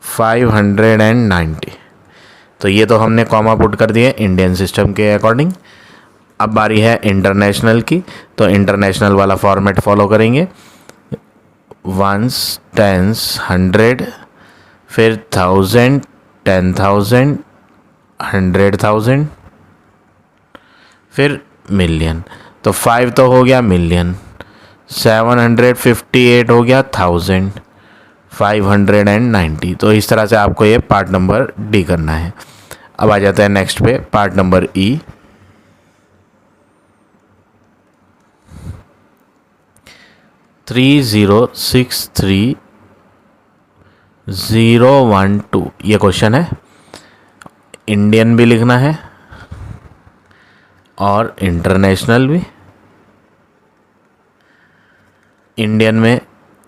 590। तो ये तो हमने कॉमा पुट कर दिए इंडियन सिस्टम के अकॉर्डिंग। अब बारी है इंटरनेशनल की, तो इंटरनेशनल वाला फॉर्मेट फॉलो करेंगे, वंस, टेंस, 100, फिर 1000, 10,000, 100,000, फिर मिलियन। तो 5 तो हो गया मिलियन, 758 हो गया 1000, 590। तो इस तरह से आपको ये पार्ट नंबर डी करना है। अब आ जाते हैं नेक्स्ट पे, पार्ट नंबर ई। 3063,012 ये क्वेश्चन है। इंडियन भी लिखना है और इंटरनेशनल भी। इंडियन में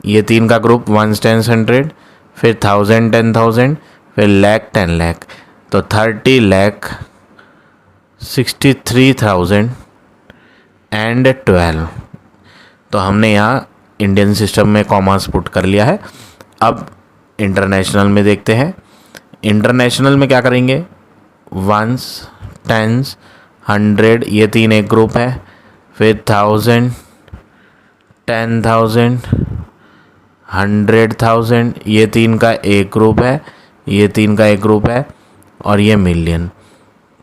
ये तीन का ग्रुप 1 10 100, फिर 1000 10,000, फिर लाख 10 लाख, तो 30,63,012। तो हमने यहाँ इंडियन सिस्टम में कॉमास पुट कर लिया है। अब इंटरनेशनल में देखते हैं। इंटरनेशनल में क्या करेंगे, 1s 10s 100 ये तीन एक ग्रुप है, फिर 1000 10,000 100,000 ये तीन का एक ग्रुप है, ये तीन का एक ग्रुप है, और ये मिलियन।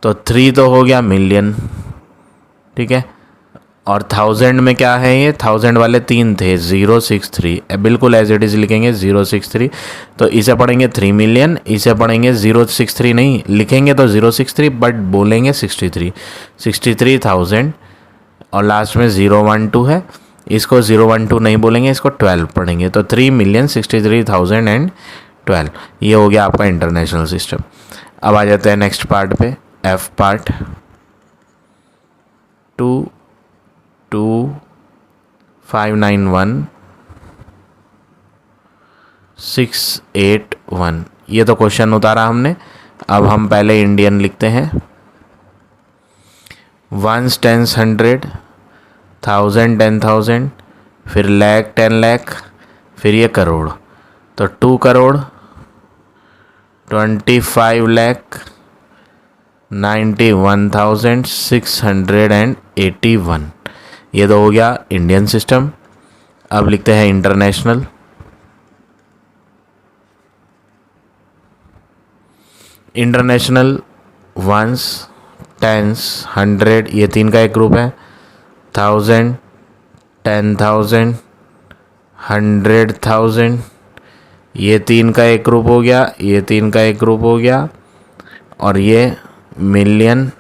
तो 3 तो हो गया मिलियन, ठीक है। और 1000 में क्या है, ये 1000 वाले तीन थे 063, बिल्कुल एज इट इज़ लिखेंगे 063। तो इसे पढ़ेंगे 3 मिलियन, इसे पढ़ेंगे 063 नहीं लिखेंगे तो 063 बट बोलेंगे 63,000, और लास्ट में 012 है, इसको 012 नहीं बोलेंगे, इसको 12 पढ़ेंगे। तो 3,63,012 ये हो गया आपका इंटरनेशनल सिस्टम। अब आ जाते हैं नेक्स्ट पार्ट पे, एफ पार्ट। 22591,681 ये तो क्वेश्चन उतारा हमने। अब हम पहले इंडियन लिखते हैं। 1s 10s 100, 1000 10,000, फिर लाख 10 लाख, फिर ये करोड़, तो 2 करोड़ 25,91,681 ये तो हो गया इंडियन सिस्टम। अब लिखते हैं इंटरनेशनल। इंटरनेशनल 1s 10s 100 ये तीन का एक ग्रुप है, 1000 10,000 100,000 ये तीन का एक ग्रुप हो गया, ये तीन का एक ग्रुप हो गया, और ये मिलियन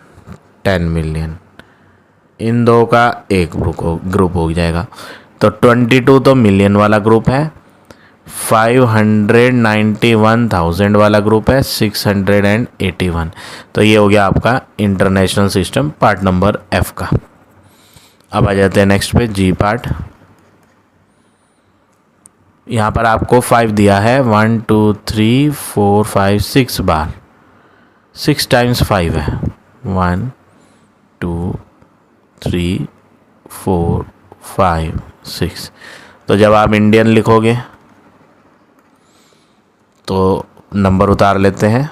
10 मिलियन, इन दो का एक ग्रुप हो जाएगा। तो 22 तो मिलियन वाला ग्रुप है, 591,000 वाला ग्रुप है, 681। तो ये हो गया आपका international system part number F का। अब आ जाते हैं नेक्स्ट पे, जी पार्ट। यहाँ पर आपको 5 दिया है, 1 2 3 4 5 6 बार, 6 टाइम्स 5 है, 1 2 3 4 5 6। तो जब आप इंडियन लिखोगे तो नंबर उतार लेते हैं।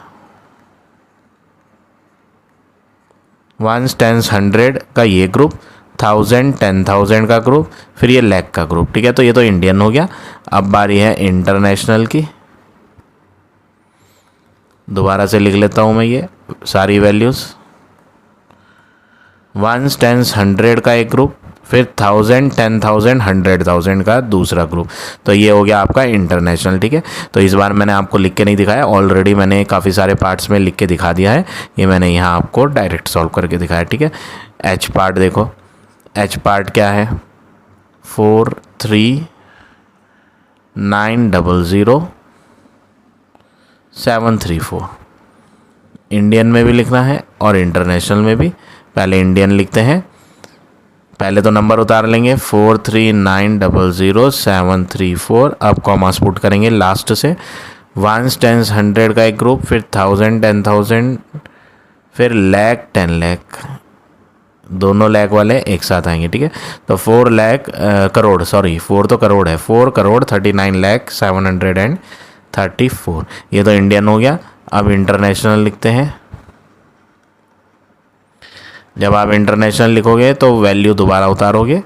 1s 10s 100 का ये ग्रुप, 1000 10,000 का ग्रुप, फिर ये लाख का ग्रुप, ठीक है। तो ये तो इंडियन हो गया। अब बारी है इंटरनेशनल की। दोबारा से लिख लेता हूँ मैं ये सारी वैल्यूज़। 1s 10s 100 का एक ग्रुप, फिर 1000 10,000 100,000 का दूसरा ग्रुप, तो ये हो गया आपका इंटरनेशनल, ठीक है। तो इस बार मैंने आपको लिख के नहीं दिखाया, ऑलरेडी मैंने काफ़ी सारे पार्ट्स में लिख के दिखा दिया है, ये मैंने यहाँ आपको डायरेक्ट सॉल्व करके दिखाया, ठीक है। एच पार्ट देखो, एच पार्ट क्या है, 43900,734। इंडियन में भी लिखना है और इंटरनेशनल में भी। पहले इंडियन लिखते हैं, पहले तो नंबर उतार लेंगे 43900,734। अब कॉमास पुट करेंगे लास्ट से, 1s 10s 100 का एक ग्रुप, फिर 1000 10,000, फिर लाख 10 लाख, दोनों लाख वाले एक साथ आएंगे, ठीक है। तो 4 लाख करोड़, सॉरी 4 तो करोड़ है, 4 करोड़ 39,734 ये तो इंडियन हो गया। अब इंटरनेशनल लिखते हैं। जब आप इंटरनेशनल लिखोगे तो वैल्यू दोबारा उतारोगे,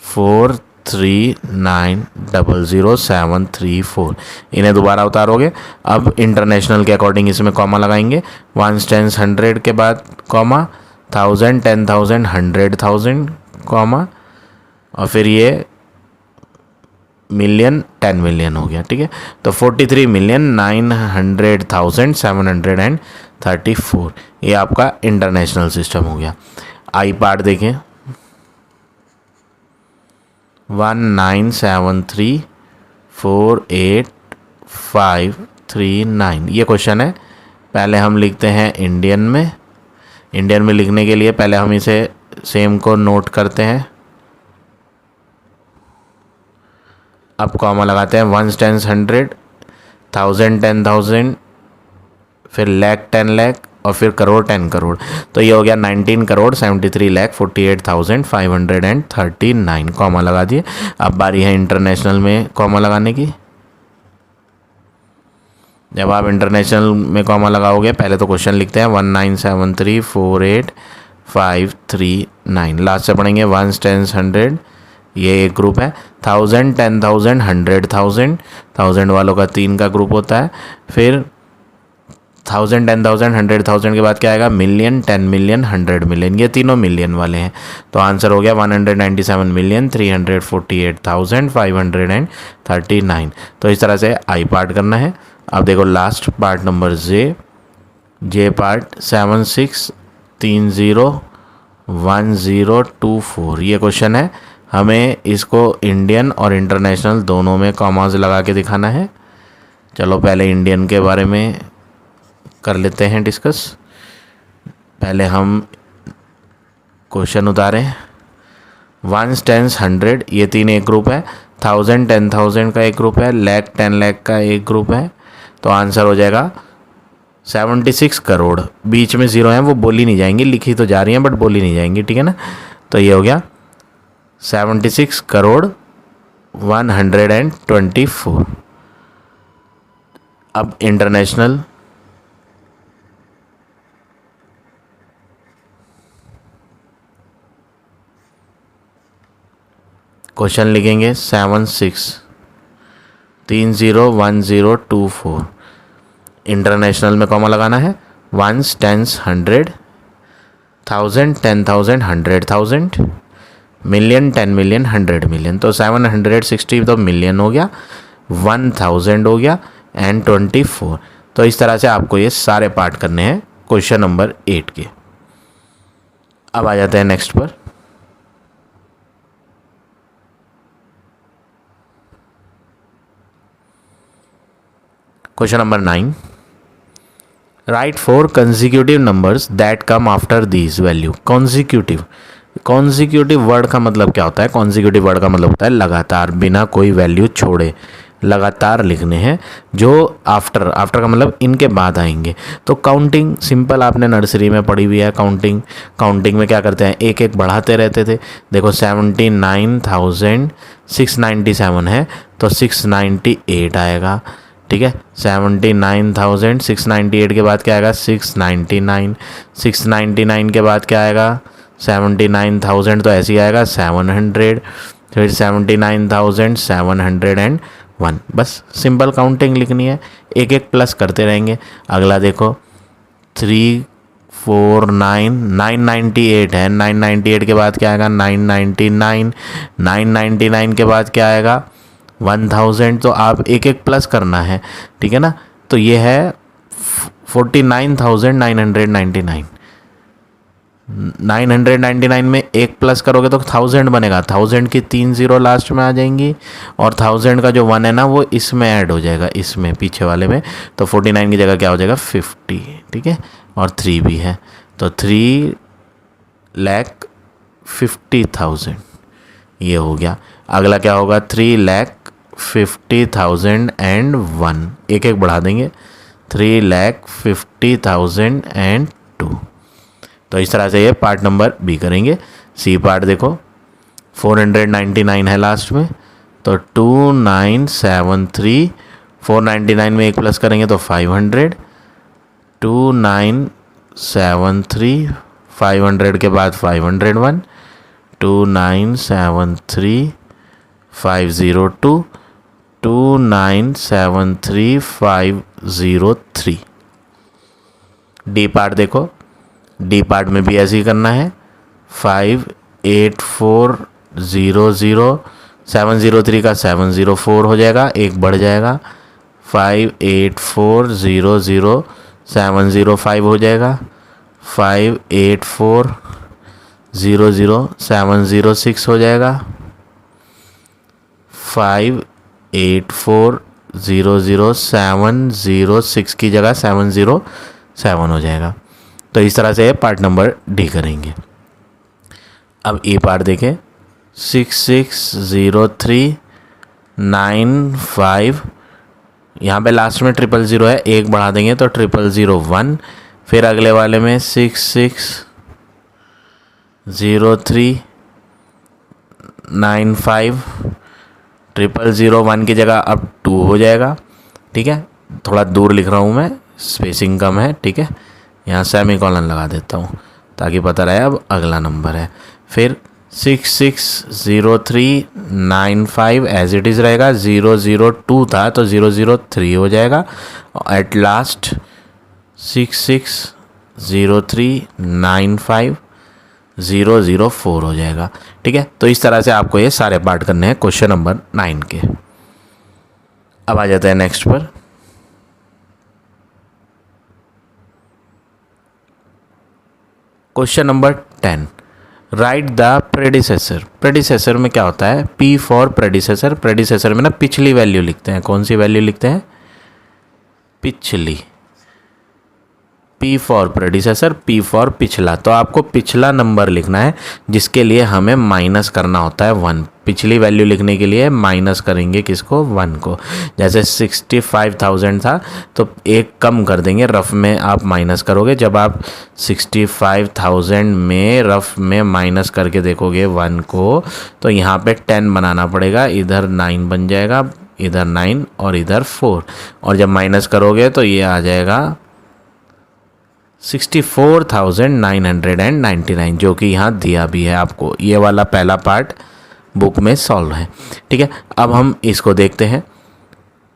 43900,734 इन्हें दोबारा उतारोगे। अब इंटरनेशनल के अकॉर्डिंग इसमें कॉमा लगाएंगे, 1s 10s 100 के बाद कॉमा, 1000 10,000 100,000 कॉमा, और फिर ये मिलियन 10 मिलियन हो गया, ठीक है। तो 43,900,734 ये आपका इंटरनेशनल सिस्टम हो गया। आई पार्ट देखें, 197348539 ये क्वेश्चन है। पहले हम लिखते हैं इंडियन में। इंडियन में लिखने के लिए पहले हम इसे सेम को नोट करते हैं, अब कॉमा लगाते हैं। 1 10 100, 1000 10,000, फिर लाख 10 लाख और फिर करोड़ 10 करोड़। तो ये हो गया 19 करोड़ 73,48,539 कॉमा लगा दिए। अब बारी है इंटरनेशनल में कॉमा लगाने की। जब आप इंटरनेशनल में कॉमा लगाओगे, पहले तो क्वेश्चन लिखते हैं 197348539, लास्ट से पढ़ेंगे 1 10 100, ये एक ग्रुप है। 1000 10,000 100,000, 1000 वालों का 3 का ग्रुप होता है। फिर 1000 10,000 100,000 के बाद क्या आएगा, मिलियन 10 मिलियन 100 मिलियन, ये तीनों मिलियन वाले हैं। तो आंसर हो गया 197,348,539। तो इस तरह से आई पार्ट करना है। अब देखो लास्ट पार्ट नंबर जे पार्ट 76301024, ये क्वेश्चन है। हमें इसको इंडियन और इंटरनेशनल दोनों में कॉमास लगा के दिखाना है। चलो पहले इंडियन के बारे में कर लेते हैं डिस्कस। पहले हम क्वेश्चन उतारें। 1 10 100, ये तीन एक ग्रुप है। 1000 10,000 का एक ग्रुप है। लाख 10 लाख का एक ग्रुप है। तो आंसर हो जाएगा 76 करोड़। बीच में ज़ीरो हैं, वो बोली नहीं जाएंगी, लिखी तो जा रही हैं बट बोली नहीं जाएंगी, ठीक है ना। तो ये हो गया 76 करोड़ 124। अब इंटरनेशनल, क्वेश्चन लिखेंगे 76301024। इंटरनेशनल में कॉमा लगाना है। 1 10 100, 1000 10,000 100,000, मिलियन 10 मिलियन 100 मिलियन। तो 760 तो मिलियन हो गया, 1000 हो गया एंड 24। तो इस तरह से आपको ये सारे पार्ट करने हैं क्वेश्चन नंबर 8 के। अब आ जाते हैं नेक्स्ट पर। Question number 9, right 4 consecutive numbers that come after these value. Consecutive word का मतलब क्या होता है? कॉन्जिक्यूटिव वर्ड का मतलब होता है लगातार, बिना कोई वैल्यू छोड़े लगातार लिखने हैं, जो आफ्टर का मतलब इनके बाद आएंगे। तो काउंटिंग सिंपल आपने नर्सरी में पढ़ी हुई है। काउंटिंग में क्या करते हैं, एक एक बढ़ाते रहते थे। देखो 79,697 है तो 698 आएगा, ठीक है। 79,698 के बाद क्या आएगा, 699। 699 के बाद क्या आएगा, 79,000 तो ऐसे ही आएगा 700, फिर 79,701। बस सिंपल काउंटिंग लिखनी है, एक एक प्लस करते रहेंगे। अगला देखो 349,998 है। 998 के बाद क्या आएगा, 999। 999 के बाद क्या आएगा, 1000। तो आप एक एक प्लस करना है, ठीक है ना। तो ये है 49,999। 999 में एक प्लस करोगे तो 1000 बनेगा। 1000 की 3 0 लास्ट में आ जाएंगी और 1000 का जो 1 है ना वो इसमें ऐड हो जाएगा, इसमें पीछे वाले में। तो 49 की जगह क्या हो जाएगा, 50, ठीक है। और 3 भी है तो 3,50,000 ये हो गया। अगला क्या होगा, 3,50,001। एक एक बढ़ा देंगे, 3,50,002। तो इस तरह से ये पार्ट नंबर बी करेंगे। सी पार्ट देखो 499 है लास्ट में, तो 2973। 499 में एक प्लस करेंगे तो 500। 2973, 500 के बाद 501। 2973 502, 2973 503। डी पार्ट देखो, डी पार्ट में भी ऐसे ही करना है। 58400, 703 का 704 हो जाएगा, एक बढ़ जाएगा। 58400, 705 हो जाएगा। 58400, 706 हो जाएगा। 58400706 की जगह 707 हो जाएगा। तो इस तरह से पार्ट नंबर डी करेंगे। अब ए पार्ट देखें, 660395, यहाँ पे लास्ट में 000 है, एक बढ़ा देंगे तो 0001, फिर अगले वाले में 660395, 0001 की जगह अब 2 हो जाएगा। ठीक है, थोड़ा दूर लिख रहा हूँ मैं, स्पेसिंग कम है। ठीक है, यहाँ सेमीकोलन लगा देता हूँ ताकि पता रहे अब अगला नंबर है। फिर 660395 एज इट इज़ रहेगा, 002 था तो 003 हो जाएगा। एट लास्ट 660395 004 हो जाएगा। ठीक है, तो इस तरह से आपको ये सारे पार्ट करने हैं क्वेश्चन नंबर 9 के। अब आ जाते हैं नेक्स्ट पर। Question number 10, right the predecessor. Predecessor में क्या होता है, P फॉर प्रेडिसेसर। प्रेडिसेसर में ना पिछली वैल्यू लिखते हैं। कौन सी वैल्यू लिखते हैं, पिछली। P for predecessor, P for पिछला। तो आपको पिछला नंबर लिखना है जिसके लिए हमें माइनस करना होता है 1। पिछली वैल्यू लिखने के लिए माइनस करेंगे किसको, 1 को। जैसे 65,000 था तो एक कम कर देंगे, रफ में आप माइनस करोगे। जब आप 65,000 में रफ में माइनस करके देखोगे 1 को, तो यहाँ पे 10 बनाना पड़ेगा, इधर 9 बन जाएगा, इधर 9 और इधर 4। और जब माइनस करोगे तो ये आ जाएगा 64,999, जो कि यहाँ दिया भी है आपको। ये वाला पहला पार्ट बुक में सॉल्व है। ठीक है, अब हम इसको देखते हैं।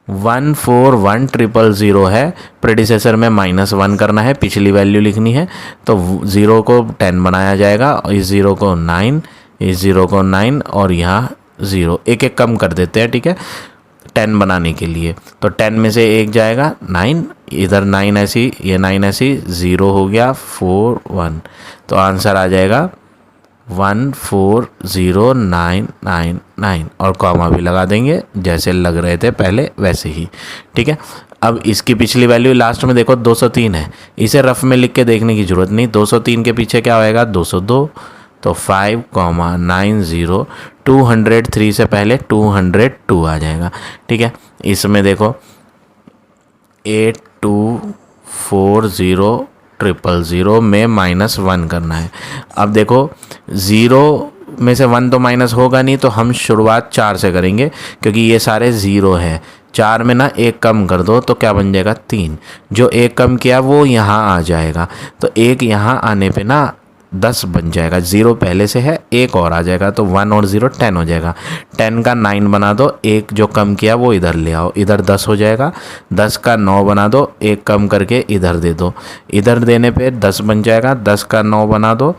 141000 है, प्रेडिसेसर में -1 करना है, पिछली वैल्यू लिखनी है। तो 0 को 10 बनाया जाएगा, इस 0 को 9, इस 0 को 9 और यहाँ 0, एक एक कम कर देते हैं। ठीक है, 10 बनाने के लिए तो 10 में से एक जाएगा 9, इधर 9 ऐसी, ये 9 ऐसी, 0 हो गया, 4 1। तो आंसर आ जाएगा 140999 और कॉमा भी लगा देंगे जैसे लग रहे थे पहले वैसे ही। ठीक है, अब इसकी पिछली वैल्यू लास्ट में देखो 203 है, इसे रफ में लिख के देखने की ज़रूरत नहीं। 203 के पीछे क्या होएगा, 202, तो 5,90, 203 से पहले 202 आ जाएगा। ठीक है, इसमें देखो 8240,000 में -1 करना है। अब देखो 0 में से 1 तो माइनस होगा नहीं, तो हम शुरुआत 4 से करेंगे क्योंकि ये सारे 0 है। 4 में ना एक कम कर दो तो क्या बन जाएगा, 3। जो एक कम किया वो यहाँ आ जाएगा, तो एक यहाँ आने पे ना 10 बन जाएगा। 0 पहले से है, एक और आ जाएगा, तो 1 और 0 10 हो जाएगा। 10 का 9 बना दो, एक जो कम किया वो इधर ले आओ, इधर 10 हो जाएगा। 10 का 9 बना दो, एक कम करके इधर दे दो, इधर देने पे 10 बन जाएगा। 10 का 9 बना दो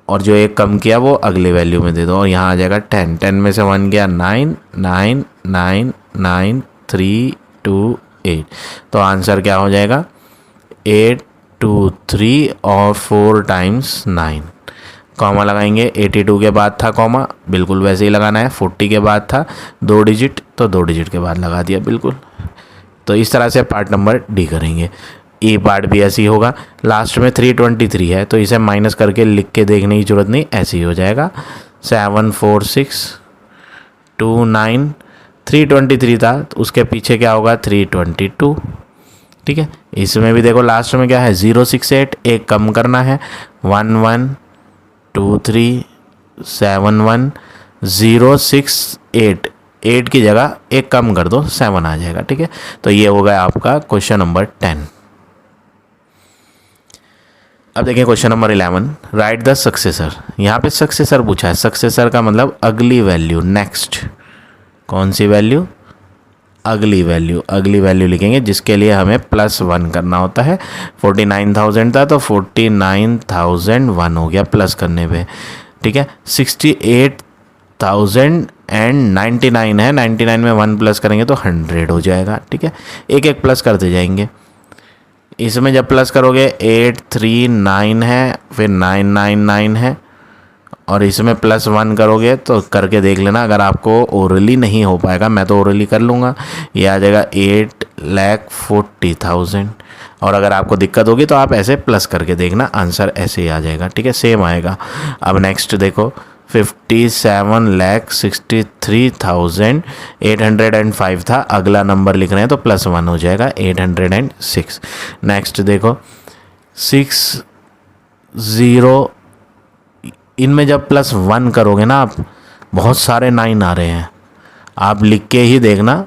और जो एक कम किया वो अगले वैल्यू में दे दो और यहाँ आ जाएगा 10। 10 में से 1 गया 9, 9 9 9 3 2 8। तो आंसर क्या हो जाएगा, 8 2 3 और 4 टाइम्स 9। कॉमा लगाएंगे, 82 के बाद था कॉमा, बिल्कुल वैसे ही लगाना है। 40 के बाद था 2 डिजिट, तो 2 डिजिट के बाद लगा दिया बिल्कुल। तो इस तरह से पार्ट नंबर डी करेंगे। ई पार्ट भी ऐसे ही होगा। लास्ट में 323 है तो इसे माइनस करके लिख के देखने की जरूरत नहीं, ऐसे ही हो जाएगा। 74629, 323 था तो उसके पीछे क्या होगा, 322। ठीक है, इसमें भी देखो लास्ट में क्या है, 068, एक कम करना है, 112371, 068, 8 की जगह एक कम कर दो, 7 आ जाएगा। ठीक है, तो ये हो गया आपका क्वेश्चन नंबर 10। अब देखिए question number 11, right the successor. यहाँ पे सक्सेसर पूछा है। सक्सेसर का मतलब अगली वैल्यू, नेक्स्ट। कौन सी वैल्यू, अगली वैल्यू। अगली वैल्यू लिखेंगे जिसके लिए हमें +1 करना होता है। 49,000 था तो 49,001 हो गया प्लस करने पे। ठीक है, 68,099 है, 99 में 1 प्लस करेंगे तो 100 हो जाएगा। ठीक है, एक एक प्लस करते जाएंगे। इसमें जब प्लस करोगे 839 है, फिर 999 है और इसमें +1 करोगे तो करके देख लेना, अगर आपको ओरली नहीं हो पाएगा, मैं तो ओरली कर लूँगा, ये आ जाएगा 8,40,000। और अगर आपको दिक्कत होगी तो आप ऐसे प्लस करके देखना, आंसर ऐसे ही आ जाएगा, ठीक है, सेम आएगा। अब नेक्स्ट देखो 57,63,805 था, अगला नंबर लिख रहे हैं तो +1 हो जाएगा 806। नेक्स्ट देखो 60, इनमें जब +1 करोगे ना आप, बहुत सारे 9 आ रहे हैं, आप लिख के ही देखना,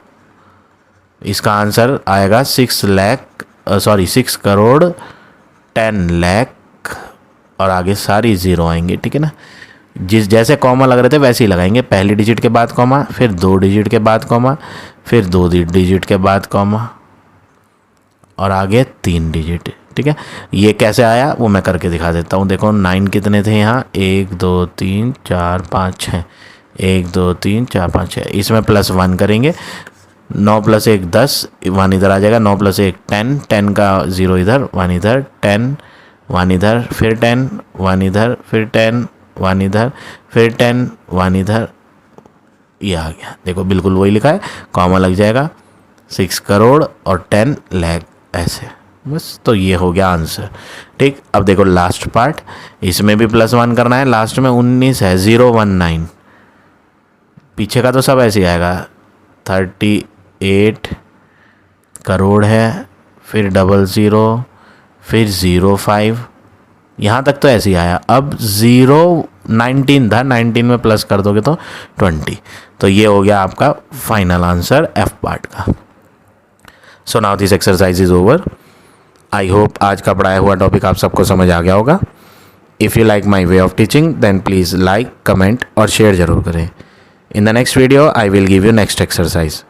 इसका आंसर आएगा 6 करोड़ 10 लाख और आगे सारी 0 आएंगे, ठीक है ना। जैसे कॉमा लग रहे थे वैसे ही लगाएंगे, पहली डिजिट के बाद कॉमा, फिर 2 डिजिट के बाद कॉमा, फिर 2 डिजिट के बाद कॉमा और आगे 3 डिजिट, ठीक है। ये कैसे आया वो मैं करके दिखा देता हूँ। देखो 9 कितने थे यहाँ, 1 2 3 4 5 6, 1 2 3 4 5 6, इसमें +1 करेंगे, 9 + 1 10, 1 इधर आ जाएगा, 9 + 1 10, 10 का 0 इधर, 1 इधर, 10 1 इधर, फिर 10 1 इधर, फिर 10 1 इधर, फिर 10 1 इधर, ये आ गया। देखो बिल्कुल वही लिखा है, कॉमा लग जाएगा, 6 करोड़ और 10 लाख ऐसे, बस। तो ये हो गया आंसर, ठीक। अब देखो लास्ट पार्ट, इसमें भी +1 करना है, लास्ट में 19 है, 019, पीछे का तो सब ऐसे ही आएगा, 38 करोड़ है, फिर 00, फिर 05, यहाँ तक तो ऐसे ही आया। अब 19 था, 19 में प्लस कर दोगे तो 20, तो ये हो गया आपका फाइनल आंसर F पार्ट का। So now this exercise is over. I hope आज का पढ़ाया हुआ टॉपिक आप सबको समझ आ गया होगा। If you like my way of teaching then please like, comment और शेयर ज़रूर करें। In the next video I will give you next exercise.